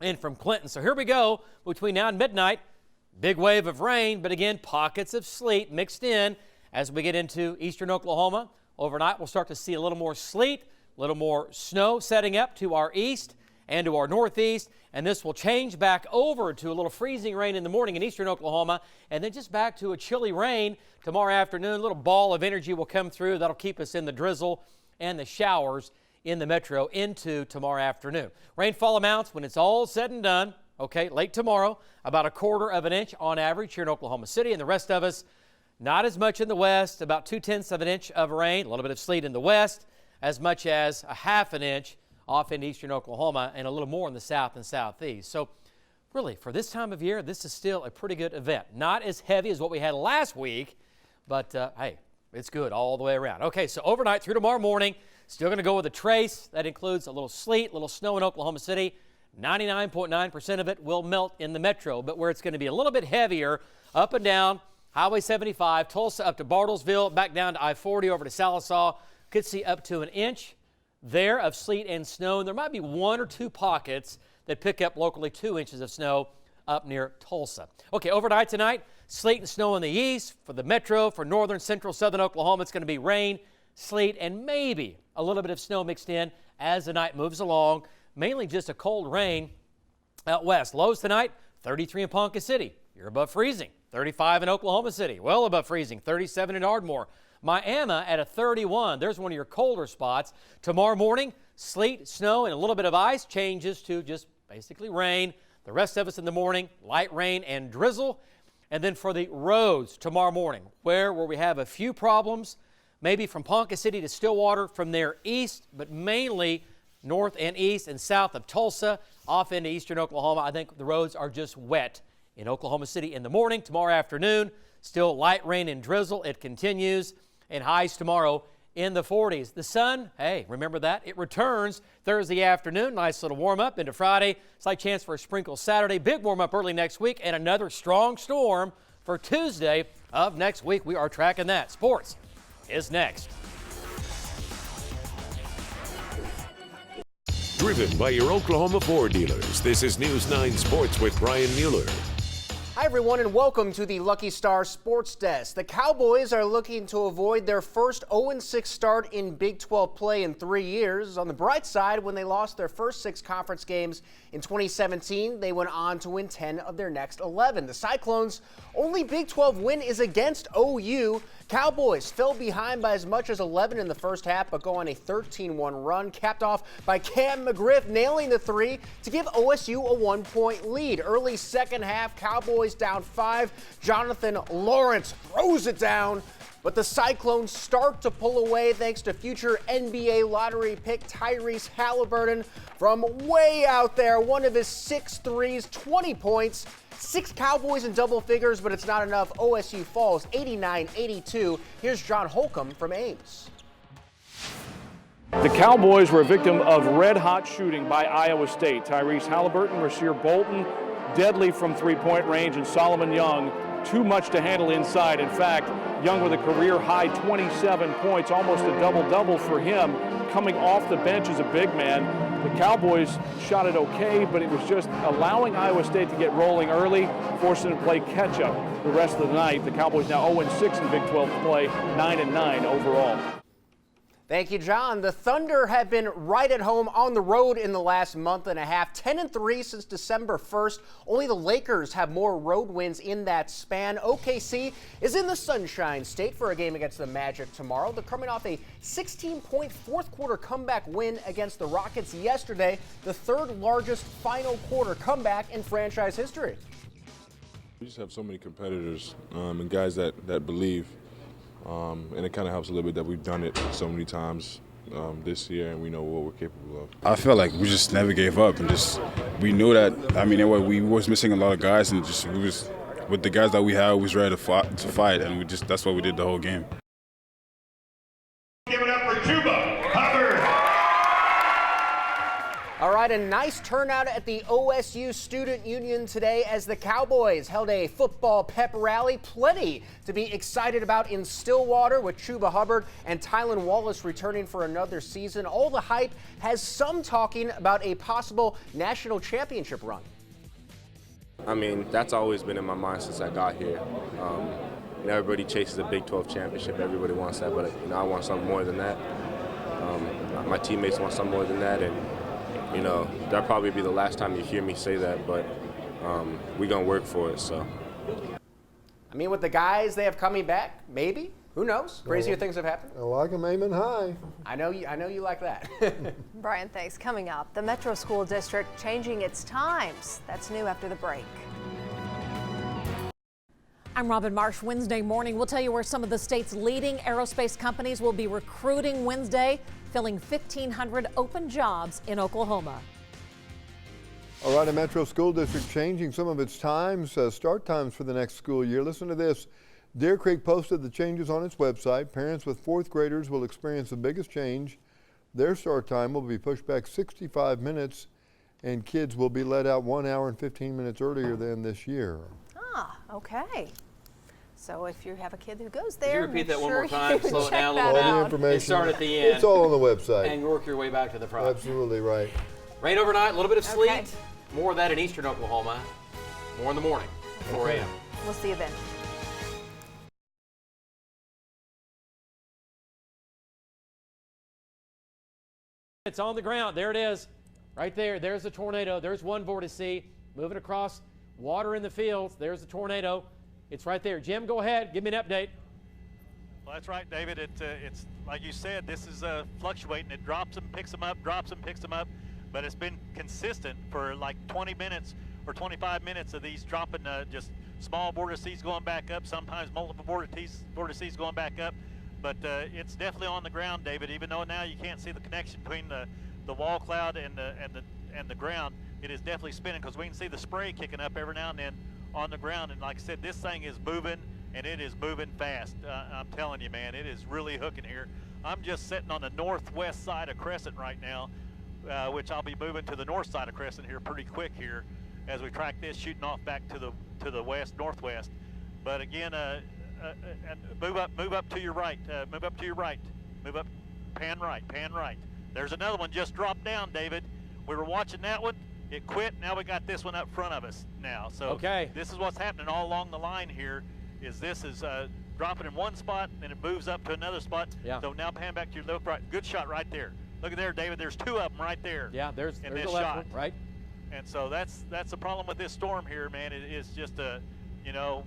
in from Clinton. So here we go between now and midnight. Big wave of rain, but again, pockets of sleet mixed in as we get into eastern Oklahoma. Overnight, we'll start to see a little more sleet, a little more snow setting up to our east and to our northeast, and this will change back over to a little freezing rain in the morning in eastern Oklahoma, and then just back to a chilly rain tomorrow afternoon. A little ball of energy will come through. That'll keep us in the drizzle and the showers in the metro into tomorrow afternoon. Rainfall amounts when it's all said and done, okay, late tomorrow, about 1/4 of an inch on average here in Oklahoma City, and the rest of us, not as much in the west, about 2/10 of an inch of rain, a little bit of sleet in the west, as much as 1/2 an inch off into eastern Oklahoma, and a little more in the south and southeast. So really, for this time of year, this is still a pretty good event. Not as heavy as what we had last week, but hey, it's good all the way around. Okay, so overnight through tomorrow morning, still going to go with a trace. That includes a little sleet, a little snow in Oklahoma City. 99.9% of it will melt in the metro, but where it's going to be a little bit heavier, up and down Highway 75, Tulsa up to Bartlesville, back down to I-40 over to Salisaw, could see up to an inch there of sleet and snow, and there might be 1 or 2 pockets that pick up locally 2 inches of snow up near Tulsa. Okay, overnight tonight, sleet and snow in the east. For the metro, for northern, central, southern Oklahoma, it's going to be rain, sleet, and maybe a little bit of snow mixed in as the night moves along. Mainly just a cold rain out west. Lows tonight, 33 in Ponca City. You're above freezing. 35 in Oklahoma City, well above freezing. 37 in Ardmore. Miami at a 31. There's one of your colder spots. Tomorrow morning, sleet, snow, and a little bit of ice changes to just basically rain. The rest of us in the morning, light rain and drizzle. And then for the roads tomorrow morning, where we have a few problems, maybe from Ponca City to Stillwater, from there east, but mainly north and east and south of Tulsa, off into eastern Oklahoma. I think the roads are just wet in Oklahoma City in the morning. Tomorrow afternoon, still light rain and drizzle. It continues, and highs tomorrow in the 40s. The sun, hey, remember that? It returns Thursday afternoon. Nice little warm-up into Friday. Slight chance for a sprinkle Saturday. Big warm-up early next week, and another strong storm for Tuesday of next week. We are tracking that. Sports is next. Driven by your Oklahoma Ford dealers, this is News 9 Sports with Brian Mueller. Hi, everyone, and welcome to the Lucky Star Sports Desk. The Cowboys are looking to avoid their first 0-6 start in Big 12 play in 3 years. On the bright side, when they lost their first 6 conference games in 2017, they went on to win 10 of their next 11. The Cyclones' only Big 12 win is against OU. Cowboys fell behind by as much as 11 in the first half, but go on a 13-1 run, capped off by Cam McGriff nailing the 3 to give OSU a 1-point lead. Early second half, Cowboys down 5. Jonathan Lawrence throws it down, but the Cyclones start to pull away thanks to future NBA lottery pick Tyrese Halliburton from way out there. One of his 6 threes, 20 points. 6 Cowboys in double figures, but it's not enough. OSU falls 89-82. Here's John Holcomb from Ames. The Cowboys were a victim of red-hot shooting by Iowa State. Tyrese Halliburton, Rasir Bolton, deadly from three-point range, and Solomon Young, too much to handle inside. In fact, Young with a career-high 27 points, almost a double-double for him, coming off the bench as a big man. The Cowboys shot it okay, but it was just allowing Iowa State to get rolling early, forcing them to play catch-up the rest of the night. The Cowboys now 0-6 in Big 12 play, 9-9 overall. Thank you, John. The Thunder have been right at home on the road in the last month and a half, 10-3 since December 1st. Only the Lakers have more road wins in that span. OKC is in the Sunshine State for a game against the Magic tomorrow. They're coming off a 16-point fourth quarter comeback win against the Rockets yesterday, the third largest final quarter comeback in franchise history. We just have so many competitors and guys that believe. And it kind of helps a little bit that we've done it so many times this year, and we know what we're capable of. I felt like we just never gave up, and we knew that. I mean, we was missing a lot of guys, and we was with the guys that we had, we was ready to fight, and that's what we did the whole game. Give it up for Chuba Hubbard. All right, a nice turnout at the OSU Student Union today as the Cowboys held a football pep rally. Plenty to be excited about in Stillwater with Chuba Hubbard and Tylan Wallace returning for another season. All the hype has some talking about a possible national championship run. I mean, that's always been in my mind since I got here. Everybody chases a Big 12 championship. Everybody wants that, but I want something more than that. My teammates want something more than that, and that'll probably be the last time you hear me say that, but we're going to work for it, so. I mean, with the guys they have coming back, maybe. Who knows? Crazier things have happened. I like them aiming high. I know you like that. Brian, thanks. Coming up, the Metro School District changing its times. That's new after the break. I'm Robin Marsh. Wednesday morning, we'll tell you where some of the state's leading aerospace companies will be recruiting Wednesday, filling 1,500 open jobs in Oklahoma. All right, a Metro School District changing some of its times, start times for the next school year. Listen to this. Deer Creek posted the changes on its website. Parents with fourth graders will experience the biggest change. Their start time will be pushed back 65 minutes, and kids will be let out 1 hour and 15 minutes earlier than this year. Ah, okay. So if you have a kid who goes there, could you repeat that one more time, slow it down a All little the bit, information. and start at the end. It's all on the website. And work your way back to the front. Absolutely right. Rain overnight, a little bit of sleet. More of that in eastern Oklahoma. More in the morning, 4 a.m. We'll see you then. It's on the ground. There it is. Right there. There's the tornado. There's one vortex. Moving across. Water in the fields. There's the tornado. It's right there. Jim, go ahead. Give me an update. Well, that's right, David. It's like you said, this is fluctuating. It drops them, picks them up, drops them, picks them up. But it's been consistent for like 20 minutes or 25 minutes of these dropping just small vortices going back up, sometimes multiple vortices going back up. But it's definitely on the ground, David. Even though now you can't see the connection between the wall cloud and the ground, it is definitely spinning because we can see the spray kicking up every now and then on the ground. And like I said, this thing is moving, and it is moving fast. I'm telling you, man, it is really hooking here. I'm just sitting on the northwest side of Crescent right now, which I'll be moving to the north side of Crescent here pretty quick here as we track this, shooting off back to the northwest. But again, and move up to your right, move up to your right, move up, pan right. There's another one just dropped down, David. We were watching that one, it quit, now we got this one up front of us now. So okay, this is what's happening all along the line here, is this is dropping in one spot, and it moves up to another spot. Yeah. So now pan back to your left, right, good shot right there. Look at there, David, there's two of them right there. Yeah, there's in the this left shot. one, right? And so that's the problem with this storm here, man. It is just you know,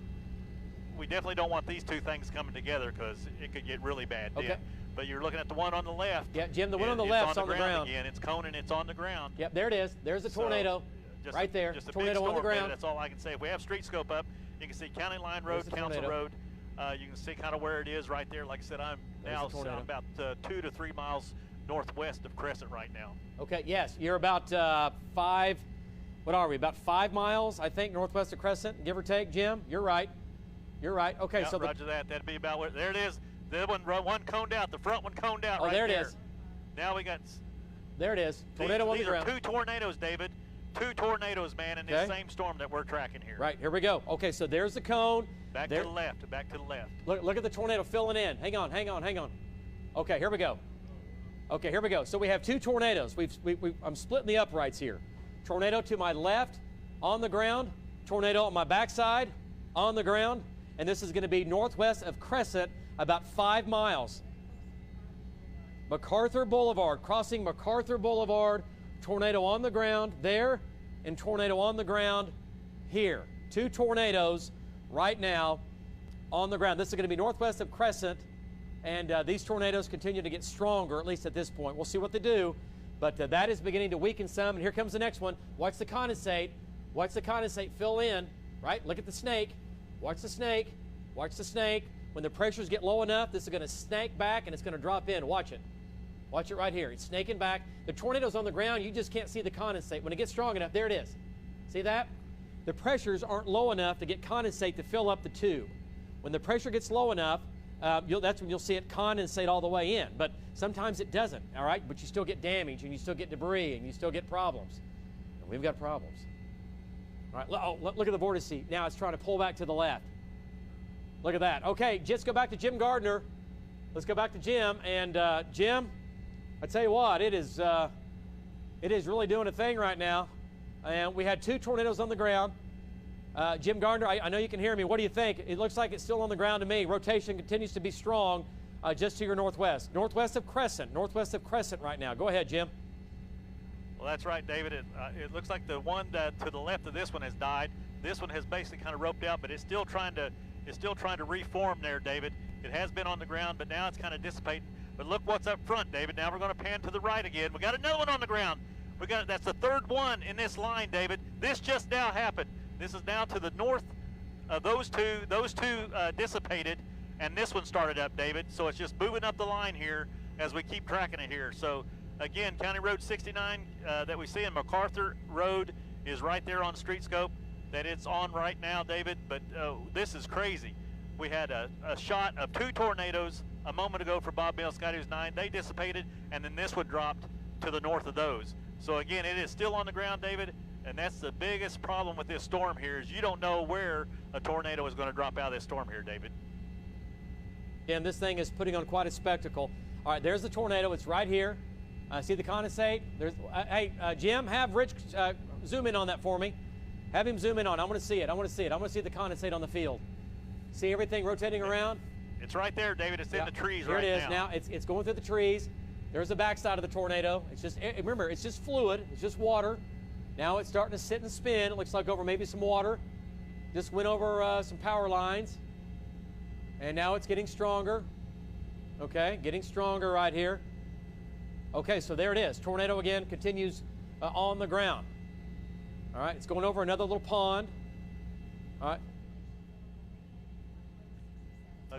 we definitely don't want these two things coming together because it could get really bad. Okay. Yeah. But you're looking at the one on the left. Yeah, Jim, the one on the left's on the ground again. It's coning. It's on the ground. Yep, there it is. There's the tornado right there. Just a tornado big storm, on the ground. Man. That's all I can say. If we have street scope up, you can see County Line Road, Council Road. You can see kind of where it is right there. Like I said, I'm now about 2 to 3 miles northwest of Crescent right now. Okay, yes, you're about 5, what are we, about 5 miles, I think, northwest of Crescent, give or take, Jim? You're right. You're right. Okay, Yep, so roger that. That'd be about where, there it is. The one coned out, the front one coned out. Oh, right there it is. Now we got. There it is. Tornado on the ground. These are 2 tornadoes, David. 2 tornadoes, man, in this same storm that we're tracking here. Right, here we go. Okay, so there's the cone. Back to the left, back to the left. Look at the tornado filling in. Hang on. Okay, here we go. Okay, here we go. So we have 2 tornadoes. I'm splitting the uprights here. Tornado to my left, on the ground. Tornado on my backside, on the ground. And this is going to be northwest of Crescent, about 5 miles. MacArthur Boulevard, crossing MacArthur Boulevard. Tornado on the ground there, and tornado on the ground here. 2 tornadoes right now on the ground. This is going to be northwest of Crescent, and these tornadoes continue to get stronger, at least at this point. We'll see what they do, but that is beginning to weaken some. And here comes the next one. Watch the condensate. Watch the condensate fill in, right? Look at the snake. Watch the snake. Watch the snake. When the pressures get low enough, this is going to snake back, and it's going to drop in. Watch it. Watch it right here. It's snaking back. The tornado's on the ground. You just can't see the condensate. When it gets strong enough, there it is. See that? The pressures aren't low enough to get condensate to fill up the tube. When the pressure gets low enough, that's when you'll see it condensate all the way in. But sometimes it doesn't, all right? But you still get damage, and you still get debris, and you still get problems. And we've got problems. All right, look at the vortice. Now it's trying to pull back to the left. Look at that. Okay, just go back to Jim Gardner. Let's go back to Jim. And Jim, I tell you what, it is really doing a thing right now. And we had 2 tornadoes on the ground. Jim Gardner, I know you can hear me. What do you think? It looks like it's still on the ground to me. Rotation continues to be strong just to your northwest. Northwest of Crescent right now. Go ahead, Jim. Well, that's right, David. It looks like the one to the left of this one has died. This one has basically kind of roped out, but it's still trying to reform there, David. It has been on the ground, but now it's kind of dissipating. But look what's up front, David. Now we're going to pan to the right again. We got another one on the ground. That's the 3rd one in this line, David. This just now happened. This is now to the north of those two. Those 2 dissipated, and this one started up, David. So it's just moving up the line here as we keep tracking it here. So again, County Road 69 that we see in MacArthur Road is right there on Street Scope that it's on right now, David. But this is crazy. We had a shot of 2 tornadoes a moment ago for Bob Bell Sky News 9. They dissipated, and then this one dropped to the north of those. So again, it is still on the ground, David, and that's the biggest problem with this storm here is you don't know where a tornado is going to drop out of this storm here, David. And this thing is putting on quite a spectacle. All right, there's the tornado. It's right here. See the condensate? Hey, Jim, have Rich zoom in on that for me. Have him zoom in on. I want to see it. I want to see the condensate on the field. See everything rotating around? It's right there, David. It's in the trees right now. Here it is. Now it's going through the trees. There's the backside of the tornado. It's just, remember, it's just fluid. It's just water. Now it's starting to sit and spin. It looks like over maybe some water. Just went over some power lines. And now it's getting stronger. Okay, getting stronger right here. Okay, so there it is. Tornado again continues on the ground. All right, it's going over another little pond. All right.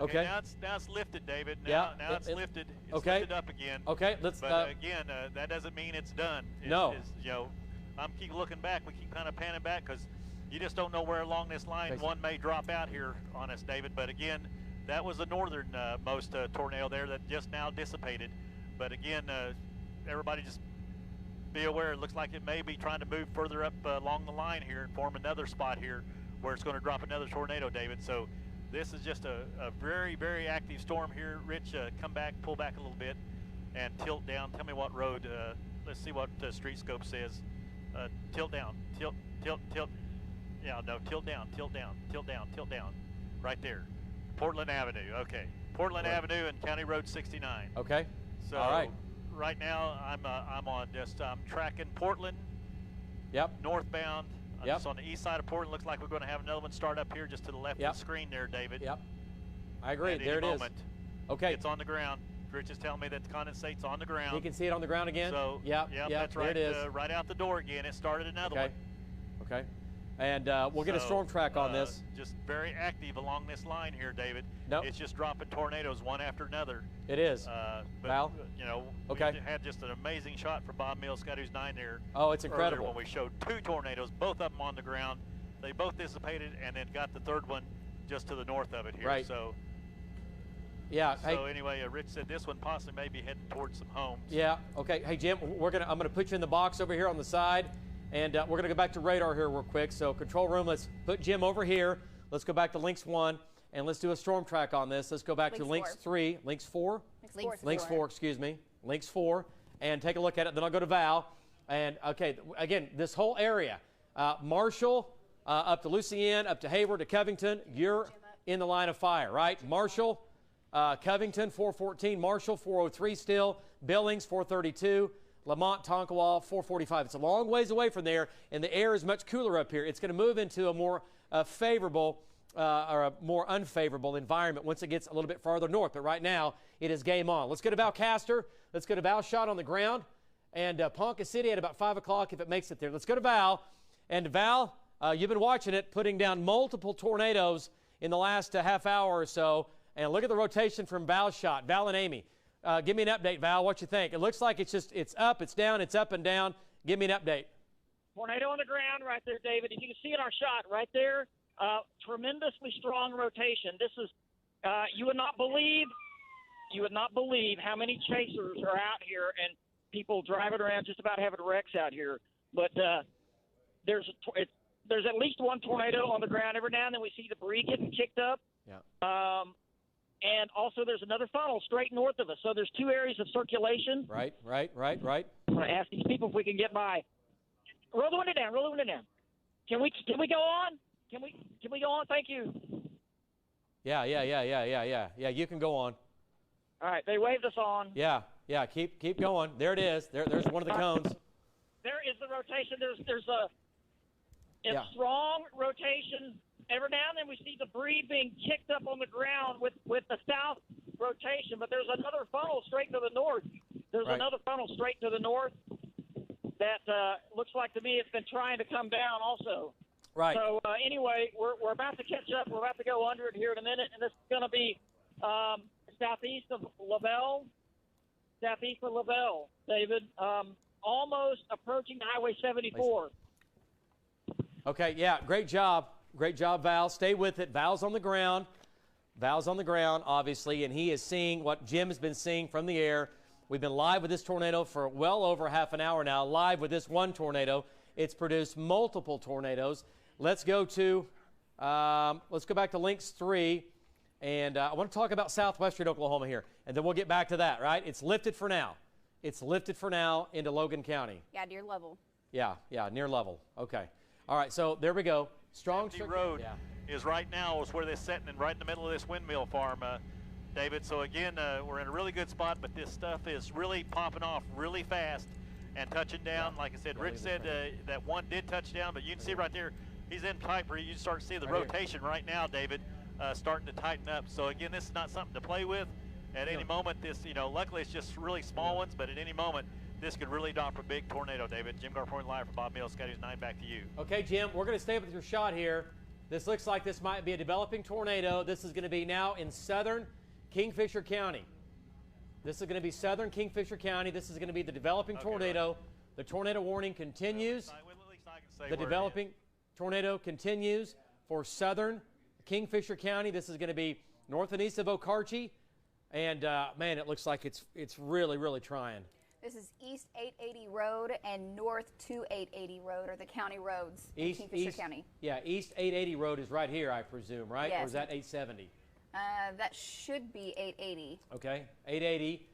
Okay. Now it's lifted, David. Yeah, Now it's lifted. It's okay. lifted up again. Okay, let's. But again, that doesn't mean it's done. No. You know, I'm keep looking back. We keep kind of panning back because you just don't know where along this line one may drop out here on us, David. But again, that was the northernmost tornado there that just now dissipated. But again, everybody just be aware. It looks like it may be trying to move further up along the line here and form another spot here where it's going to drop another tornado, David. So this is just a very, very active storm here. Rich, come back, pull back a little bit, and tilt down. Tell me what road. Let's see what Street Scope says. Tilt down, tilt. Yeah, no, tilt down. Right there. Portland Avenue, okay. Portland Avenue and County Road 69. Okay. So all right. Right now I'm on I'm tracking Portland. Yep. Northbound. I'm Yep. just on the east side of Portland. Looks like we're going to have another one start up here just to the left of the screen there, David. Yep. I agree. At there any it moment, is. Okay. It's on the ground. Rich is telling me that the condensate's on the ground. You can see it on the ground again? So yeah, that's right. There it is. Right out the door again. It started another one. Okay. And we'll get a storm track on this. Just very active along this line here, David. Nope. It's just dropping tornadoes one after another. It is. But, Val? You know, Okay. we had just an amazing shot from Bob Mills, Scott, who's 9 there. Oh, it's incredible. When we showed 2 tornadoes, both of them on the ground. They both dissipated and then got the third one just to the north of it here. Right. So, yeah. So anyway, Rich said this one possibly may be heading towards some homes. Yeah. Okay. Hey, Jim, I'm gonna put you in the box over here on the side, and we're gonna go back to radar here real quick. So control room, let's put Jim over here. Let's go back to Lynx 1, and let's do a storm track on this. Let's go back to Lynx 3, Lynx 4, Lynx 4. Excuse me, Lynx 4, and take a look at it. Then I'll go to Val, and okay, again, this whole area, Marshall, up to Lucien, up to Hayward, to Covington. You're in the line of fire, right? Marshall. Covington, 414. Marshall, 403 still. Billings, 432. Lamont, Tonkawa, 445. It's a long ways away from there, and the air is much cooler up here. It's going to move into a more favorable or a more unfavorable environment once it gets a little bit farther north. But right now, it is game on. Let's go to Val Castor. Let's go to Val Shot on the ground. And Ponca City at about 5 o'clock if it makes it there. Let's go to Val. And Val, you've been watching it, putting down multiple tornadoes in the last half hour or so. And look at the rotation from Val's shot. Val and Amy, give me an update, Val. What you think? It looks like it's up, it's down, it's up and down. Give me an update. Tornado on the ground right there, David. If you can see in our shot right there, tremendously strong rotation. This is you would not believe how many chasers are out here and people driving around just about having wrecks out here. But there's at least one tornado on the ground. Every now and then we see debris getting kicked up. Yeah. And also there's another funnel straight north of us. So there's 2 areas of circulation. Right. I'm going to ask these people if we can get by. Roll the window down. Can we go on? Can we go on? Thank you. Yeah. You can go on. All right. They waved us on. Yeah. Keep going. There it is. There's one of the cones. There is the rotation. There's a strong rotation. Every now and then we see debris being kicked up on the ground with the south rotation, but there's another funnel straight to the north. There's another funnel straight to the north that looks like to me it's been trying to come down also. Right. So anyway, we're about to catch up. We're about to go under it here in a minute, and this is going to be southeast of Lavelle, David, almost approaching Highway 74. Okay, yeah, great job. Great job, Val. Stay with it. Val's on the ground, obviously, and he is seeing what Jim has been seeing from the air. We've been live with this tornado for well over half an hour now, live with this one tornado. It's produced multiple tornadoes. Let's go back to Lynx 3, and I want to talk about southwestern Oklahoma here, and then we'll get back to that, right? It's lifted for now. Into Logan County. Yeah, near level. Yeah, near level. Okay. All right, so there we go. Strong road is right now is where they're sitting and right in the middle of this windmill farm, David. So again, we're in a really good spot, but this stuff is really popping off really fast and touching down. Like I said, Rich said that one did touch down, but you can see right there, he's in tight where you start to see the rotation right now, David, starting to tighten up. So again, this is not something to play with. At any moment, this, luckily it's just really small ones, but at any moment, this could really drop a big tornado, David. Jim Garpoint live from Bob Mills, Scotty's 9, back to you. Okay, Jim, we're going to stay with your shot here. This looks like this might be a developing tornado. This is going to be now in southern Kingfisher County. This is going to be southern Kingfisher County. This is going to be the developing tornado. Right. The tornado warning continues. The developing tornado continues for southern Kingfisher County. This is going to be north and east of Okarche. And, man, it looks like it's really, really trying. This is East 880 Road and North 2880 Road are the county roads in Kingfisher County. Yeah, East 880 Road is right here, I presume, right? Yes. Or is that 870? That should be 880. Okay, 880.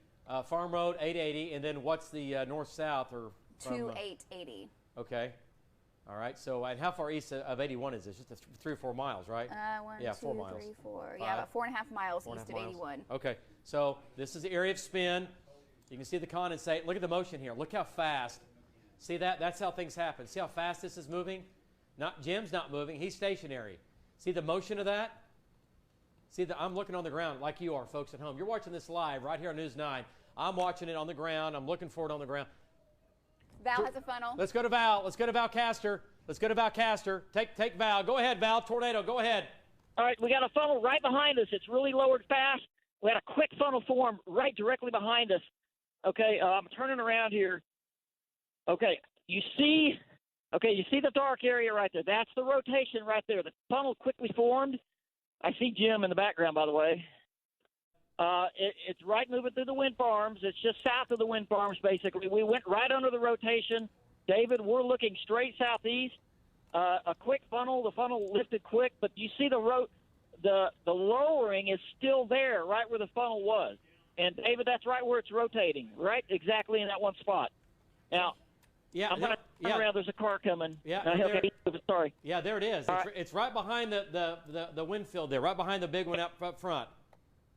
Farm Road, 880. And then what's the north-south? Or 2880. Okay. All right. So, and how far east of 81 is this? Just 3 or 4 miles, right? 4 miles. 3, 4. Yeah, about 4.5 miles east of 81. Okay. So, this is the area of spin. You can see the condensate. Look at the motion here. Look how fast. See that? That's how things happen. See how fast this is moving? Jim's not moving. He's stationary. See the motion of that? See, I'm looking on the ground like you are, folks at home. You're watching this live right here on News 9. I'm watching it on the ground. I'm looking for it on the ground. Val has a funnel. Let's go to Val. Let's go to Val Castor. Let's go to Val Castor. Take Val. Go ahead, Val. Tornado. Go ahead. All right, we got a funnel right behind us. It's really lowered fast. We had a quick funnel form right directly behind us. Okay, I'm turning around here. Okay, you see the dark area right there. That's the rotation right there. The funnel quickly formed. I see Jim in the background, by the way. It's right moving through the wind farms. It's just south of the wind farms, basically. We went right under the rotation. David, we're looking straight southeast. A quick funnel. The funnel lifted quick, but you see the lowering is still there, right where the funnel was. And, David, that's right where it's rotating, right exactly in that one spot. Now, I'm going to turn around. There's a car coming. Yeah, sorry. Yeah, there it is. It's right behind the wind field there, right behind the big one up front.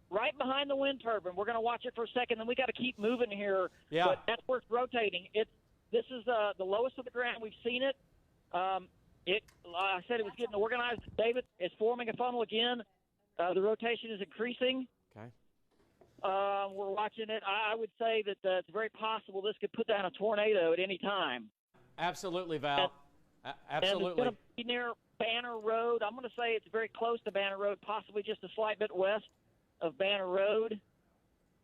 Right behind the wind turbine. We're going to watch it for a second, then we got to keep moving here. Yeah. But that's where it's rotating. This is the lowest of the ground. We've seen it. I said it was getting organized. David, it's forming a funnel again. The rotation is increasing. Okay. We're watching it. I would say that it's very possible this could put down a tornado at any time. Absolutely, Val. Absolutely. And it's going to be near Banner Road. I'm going to say it's very close to Banner Road, possibly just a slight bit west of Banner Road.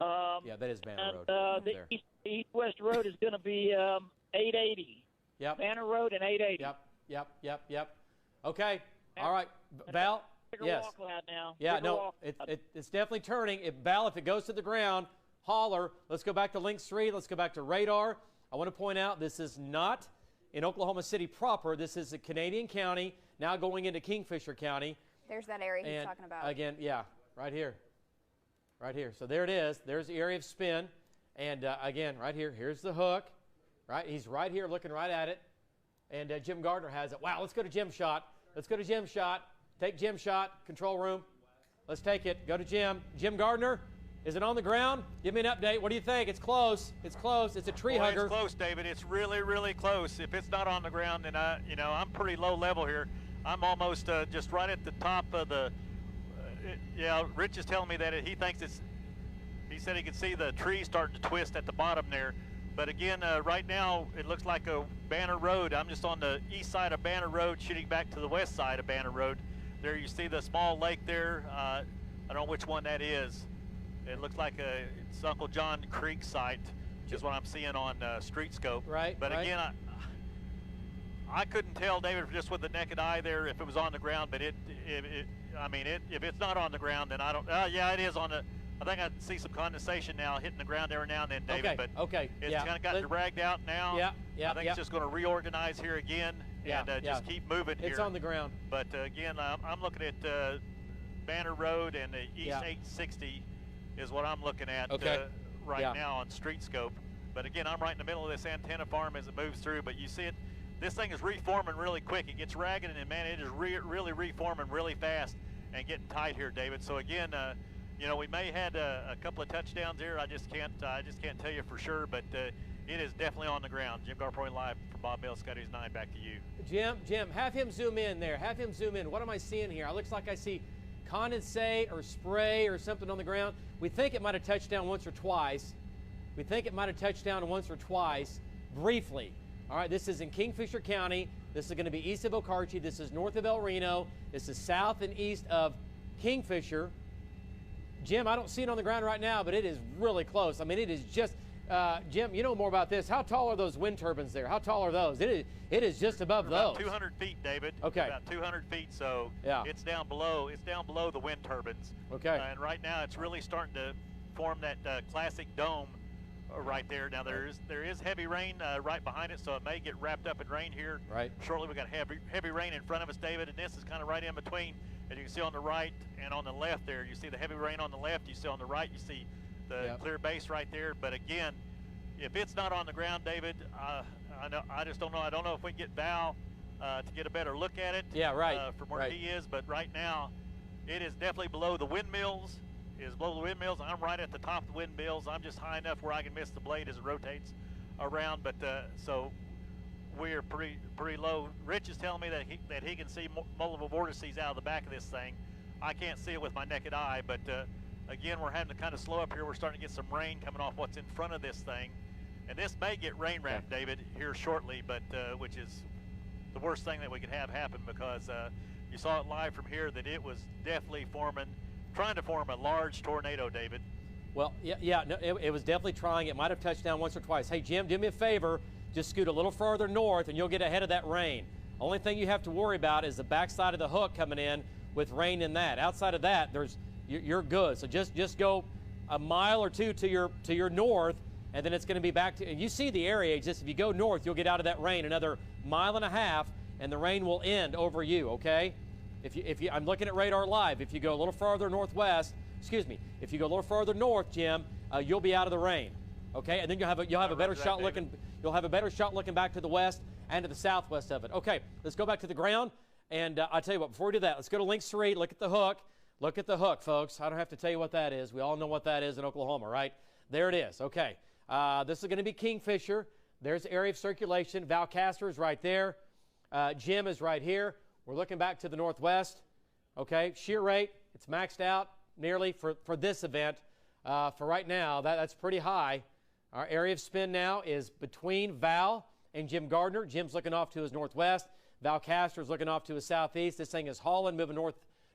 Yeah, that is Banner Road. The east-west road is going to be 880. Yep. Banner Road and 880. Yep. Okay. All right, Val. Yes. Walk cloud now. Yeah, no, it's definitely turning. Val, if it goes to the ground, holler. Let's go back to Link 3. Let's go back to radar. I want to point out this is not in Oklahoma City proper. This is a Canadian county now going into Kingfisher County. There's that area he's talking about. Again, yeah, right here. Right here. So there it is. There's the area of spin. And again, right here, here's the hook. Right? He's right here looking right at it. And Jim Gardner has it. Wow, let's go to Jim shot. Let's go to Jim shot. Take Jim shot, control room. Let's take it. Go to Jim. Jim Gardner, is it on the ground? Give me an update. What do you think? It's close. It's close. It's a tree hugger. It's close, David. It's really, really close. If it's not on the ground, then I'm pretty low level here. I'm almost just right at the top of the. Rich is telling me that he thinks it's. He said he could see the tree starting to twist at the bottom there. But again, right now it looks like a Banner Road. I'm just on the east side of Banner Road, shooting back to the west side of Banner Road. There you see the small lake there. I don't know which one that is. It looks like it's Uncle John Creek site, is what I'm seeing on StreetScope. Right. But again, I couldn't tell, David, just with the naked eye there if it was on the ground. But if it's not on the ground, then I don't. Yeah, it is on the. I think I see some condensation now hitting the ground every now and then, David. Okay. It's kind of got dragged out now. Yeah. I think it's just going to reorganize here again and just keep moving here. It's on the ground. But again, I'm looking at Banner Road and the East 860 is what I'm looking at right now on StreetScope. But again, I'm right in the middle of this antenna farm as it moves through. But you see it, this thing is reforming really quick. It gets ragged and man, it is really reforming really fast and getting tight here, David. So again, we may have had a couple of touchdowns here. I just can't tell you for sure, but it is definitely on the ground. Jim Garpoint live from Bob Bell, Scotty's 9. Back to you. Jim, have him zoom in there. Have him zoom in. What am I seeing here? It looks like I see condensate or spray or something on the ground. We think it might have touched down once or twice. Briefly. All right, this is in Kingfisher County. This is going to be east of Okarche. This is north of El Reno. This is south and east of Kingfisher. Jim, I don't see it on the ground right now, but it is really close. I mean, it is just, Jim, you know more about this. How tall are those wind turbines there? How tall are those? It is just above about those. 200 feet, David. Okay. About 200 feet, so yeah. It's down below the wind turbines. Okay. And right now it's really starting to form that classic dome right there. Now there is heavy rain right behind it, so it may get wrapped up in rain here. Right. Shortly, we got heavy rain in front of us, David, and this is kind of right in between. As you can see on the right and on the left there, you see the heavy rain on the left. You see on the right, you see the clear base right there. But again, if it's not on the ground, David, I just don't know. I don't know if we can get Val to get a better look at it. Yeah, right. From where he is, but right now, it is definitely below the windmills. It is below the windmills. I'm right at the top of the windmills. I'm just high enough where I can miss the blade as it rotates around. But so we're pretty low. Rich is telling me that he can see multiple vortices out of the back of this thing. I can't see it with my naked eye, but again, we're having to kind of slow up here. We're starting to get some rain coming off what's in front of this thing, and this may get rain wrapped, David, here shortly. But which is the worst thing that we could have happen, because you saw it live from here that it was definitely trying to form a large tornado, David. Well, yeah, no, it was definitely trying. It might have touched down once or twice. Hey, Jim, do me a favor. Just scoot a little further north and you'll get ahead of that rain. Only thing you have to worry about is the backside of the hook coming in with rain in that. Outside of that, you're good. So just go a mile or two to your north, and then it's going to be back to, and you see the area. Just if you go north, you'll get out of that rain another mile and a half, and the rain will end over you, okay? If you I'm looking at radar live. If you go a little further northwest, if you go a little further north, Jim, you'll be out of the rain. Okay, and then you'll have a better shot looking. You'll have a better shot looking back to the west and to the southwest of it. Okay, let's go back to the ground. And I'll tell you what, before we do that, let's go to Links 3. Look at the hook. Look at the hook, folks. I don't have to tell you what that is. We all know what that is in Oklahoma, right? There it is. Okay, this is going to be Kingfisher. There's the area of circulation. Valcaster is right there. Jim is right here. We're looking back to the northwest. Okay, shear rate, it's maxed out nearly for this event. For right now, that's pretty high. Our area of spin now is between Val and Jim Gardner. Jim's looking off to his northwest. Val Castor's looking off to his southeast. This thing is hauling, moving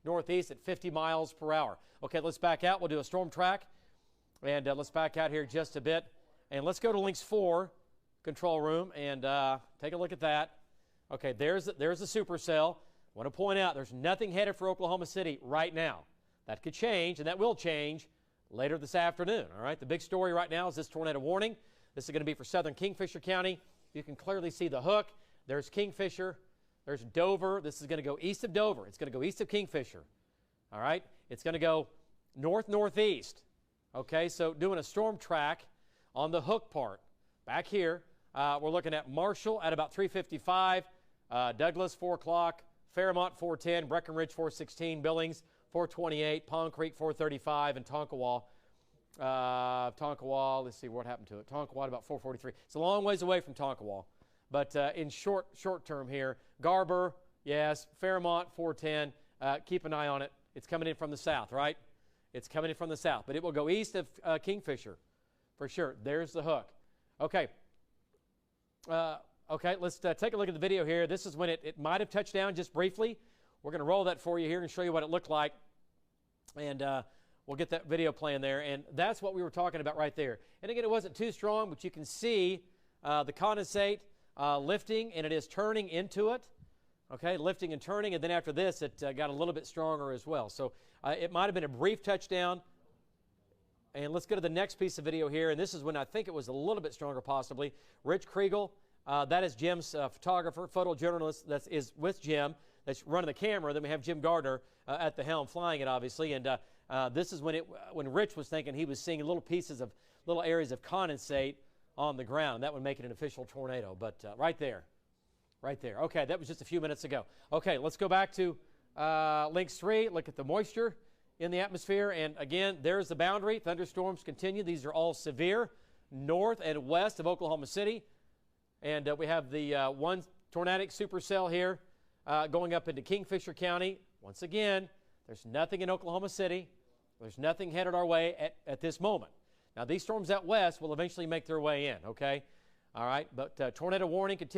northeast at 50 miles per hour. Okay, let's back out. We'll do a storm track. And let's back out here just a bit. And let's go to Links 4 control room and take a look at that. Okay, there's the supercell. I want to point out there's nothing headed for Oklahoma City right now. That could change, and that will change later this afternoon. All right, the big story right now is this tornado warning. This is going to be for southern Kingfisher County. You can clearly see the hook. There's Kingfisher. There's Dover. This is going to go east of Dover. It's going to go east of Kingfisher. All right, it's going to go north-northeast. Okay, so doing a storm track on the hook part. Back here, we're looking at Marshall at about 3:55, Douglas 4 o'clock, Fairmont 4:10, Breckenridge 4:16, Billings 4:28, Pond Creek 4:35, and Tonkawa, let's see what happened to it. Tonkawa at about 4:43. It's a long ways away from Tonkawa, but in short term here, Garber, yes, Fairmont 4:10. Keep an eye on it. It's coming in from the south, right? It's coming in from the south, but it will go east of Kingfisher for sure. There's the hook. Okay. Okay, let's take a look at the video here. This is when it might have touched down just briefly. We're going to roll that for you here and show you what it looked like. And we'll get that video playing there. And that's what we were talking about right there. And again, it wasn't too strong, but you can see the condensate lifting, and it is turning into it. Okay, lifting and turning. And then after this, it got a little bit stronger as well. So it might have been a brief touchdown. And let's go to the next piece of video here. And this is when I think it was a little bit stronger possibly. Rich Kriegel, that is Jim's photographer, photojournalist that is with Jim. That's running the camera. Then we have Jim Gardner at the helm, flying it, obviously. And this is when Rich was thinking he was seeing little areas of condensate on the ground. That would make it an official tornado. But right there. Okay, that was just a few minutes ago. Okay, let's go back to Links 3. Look at the moisture in the atmosphere. And again, there's the boundary. Thunderstorms continue. These are all severe north and west of Oklahoma City. And we have the one tornadic supercell here. Going up into Kingfisher County. Once again, there's nothing in Oklahoma City. There's nothing headed our way at this moment. Now, these storms out west will eventually make their way in, okay? All right, but tornado warning continues.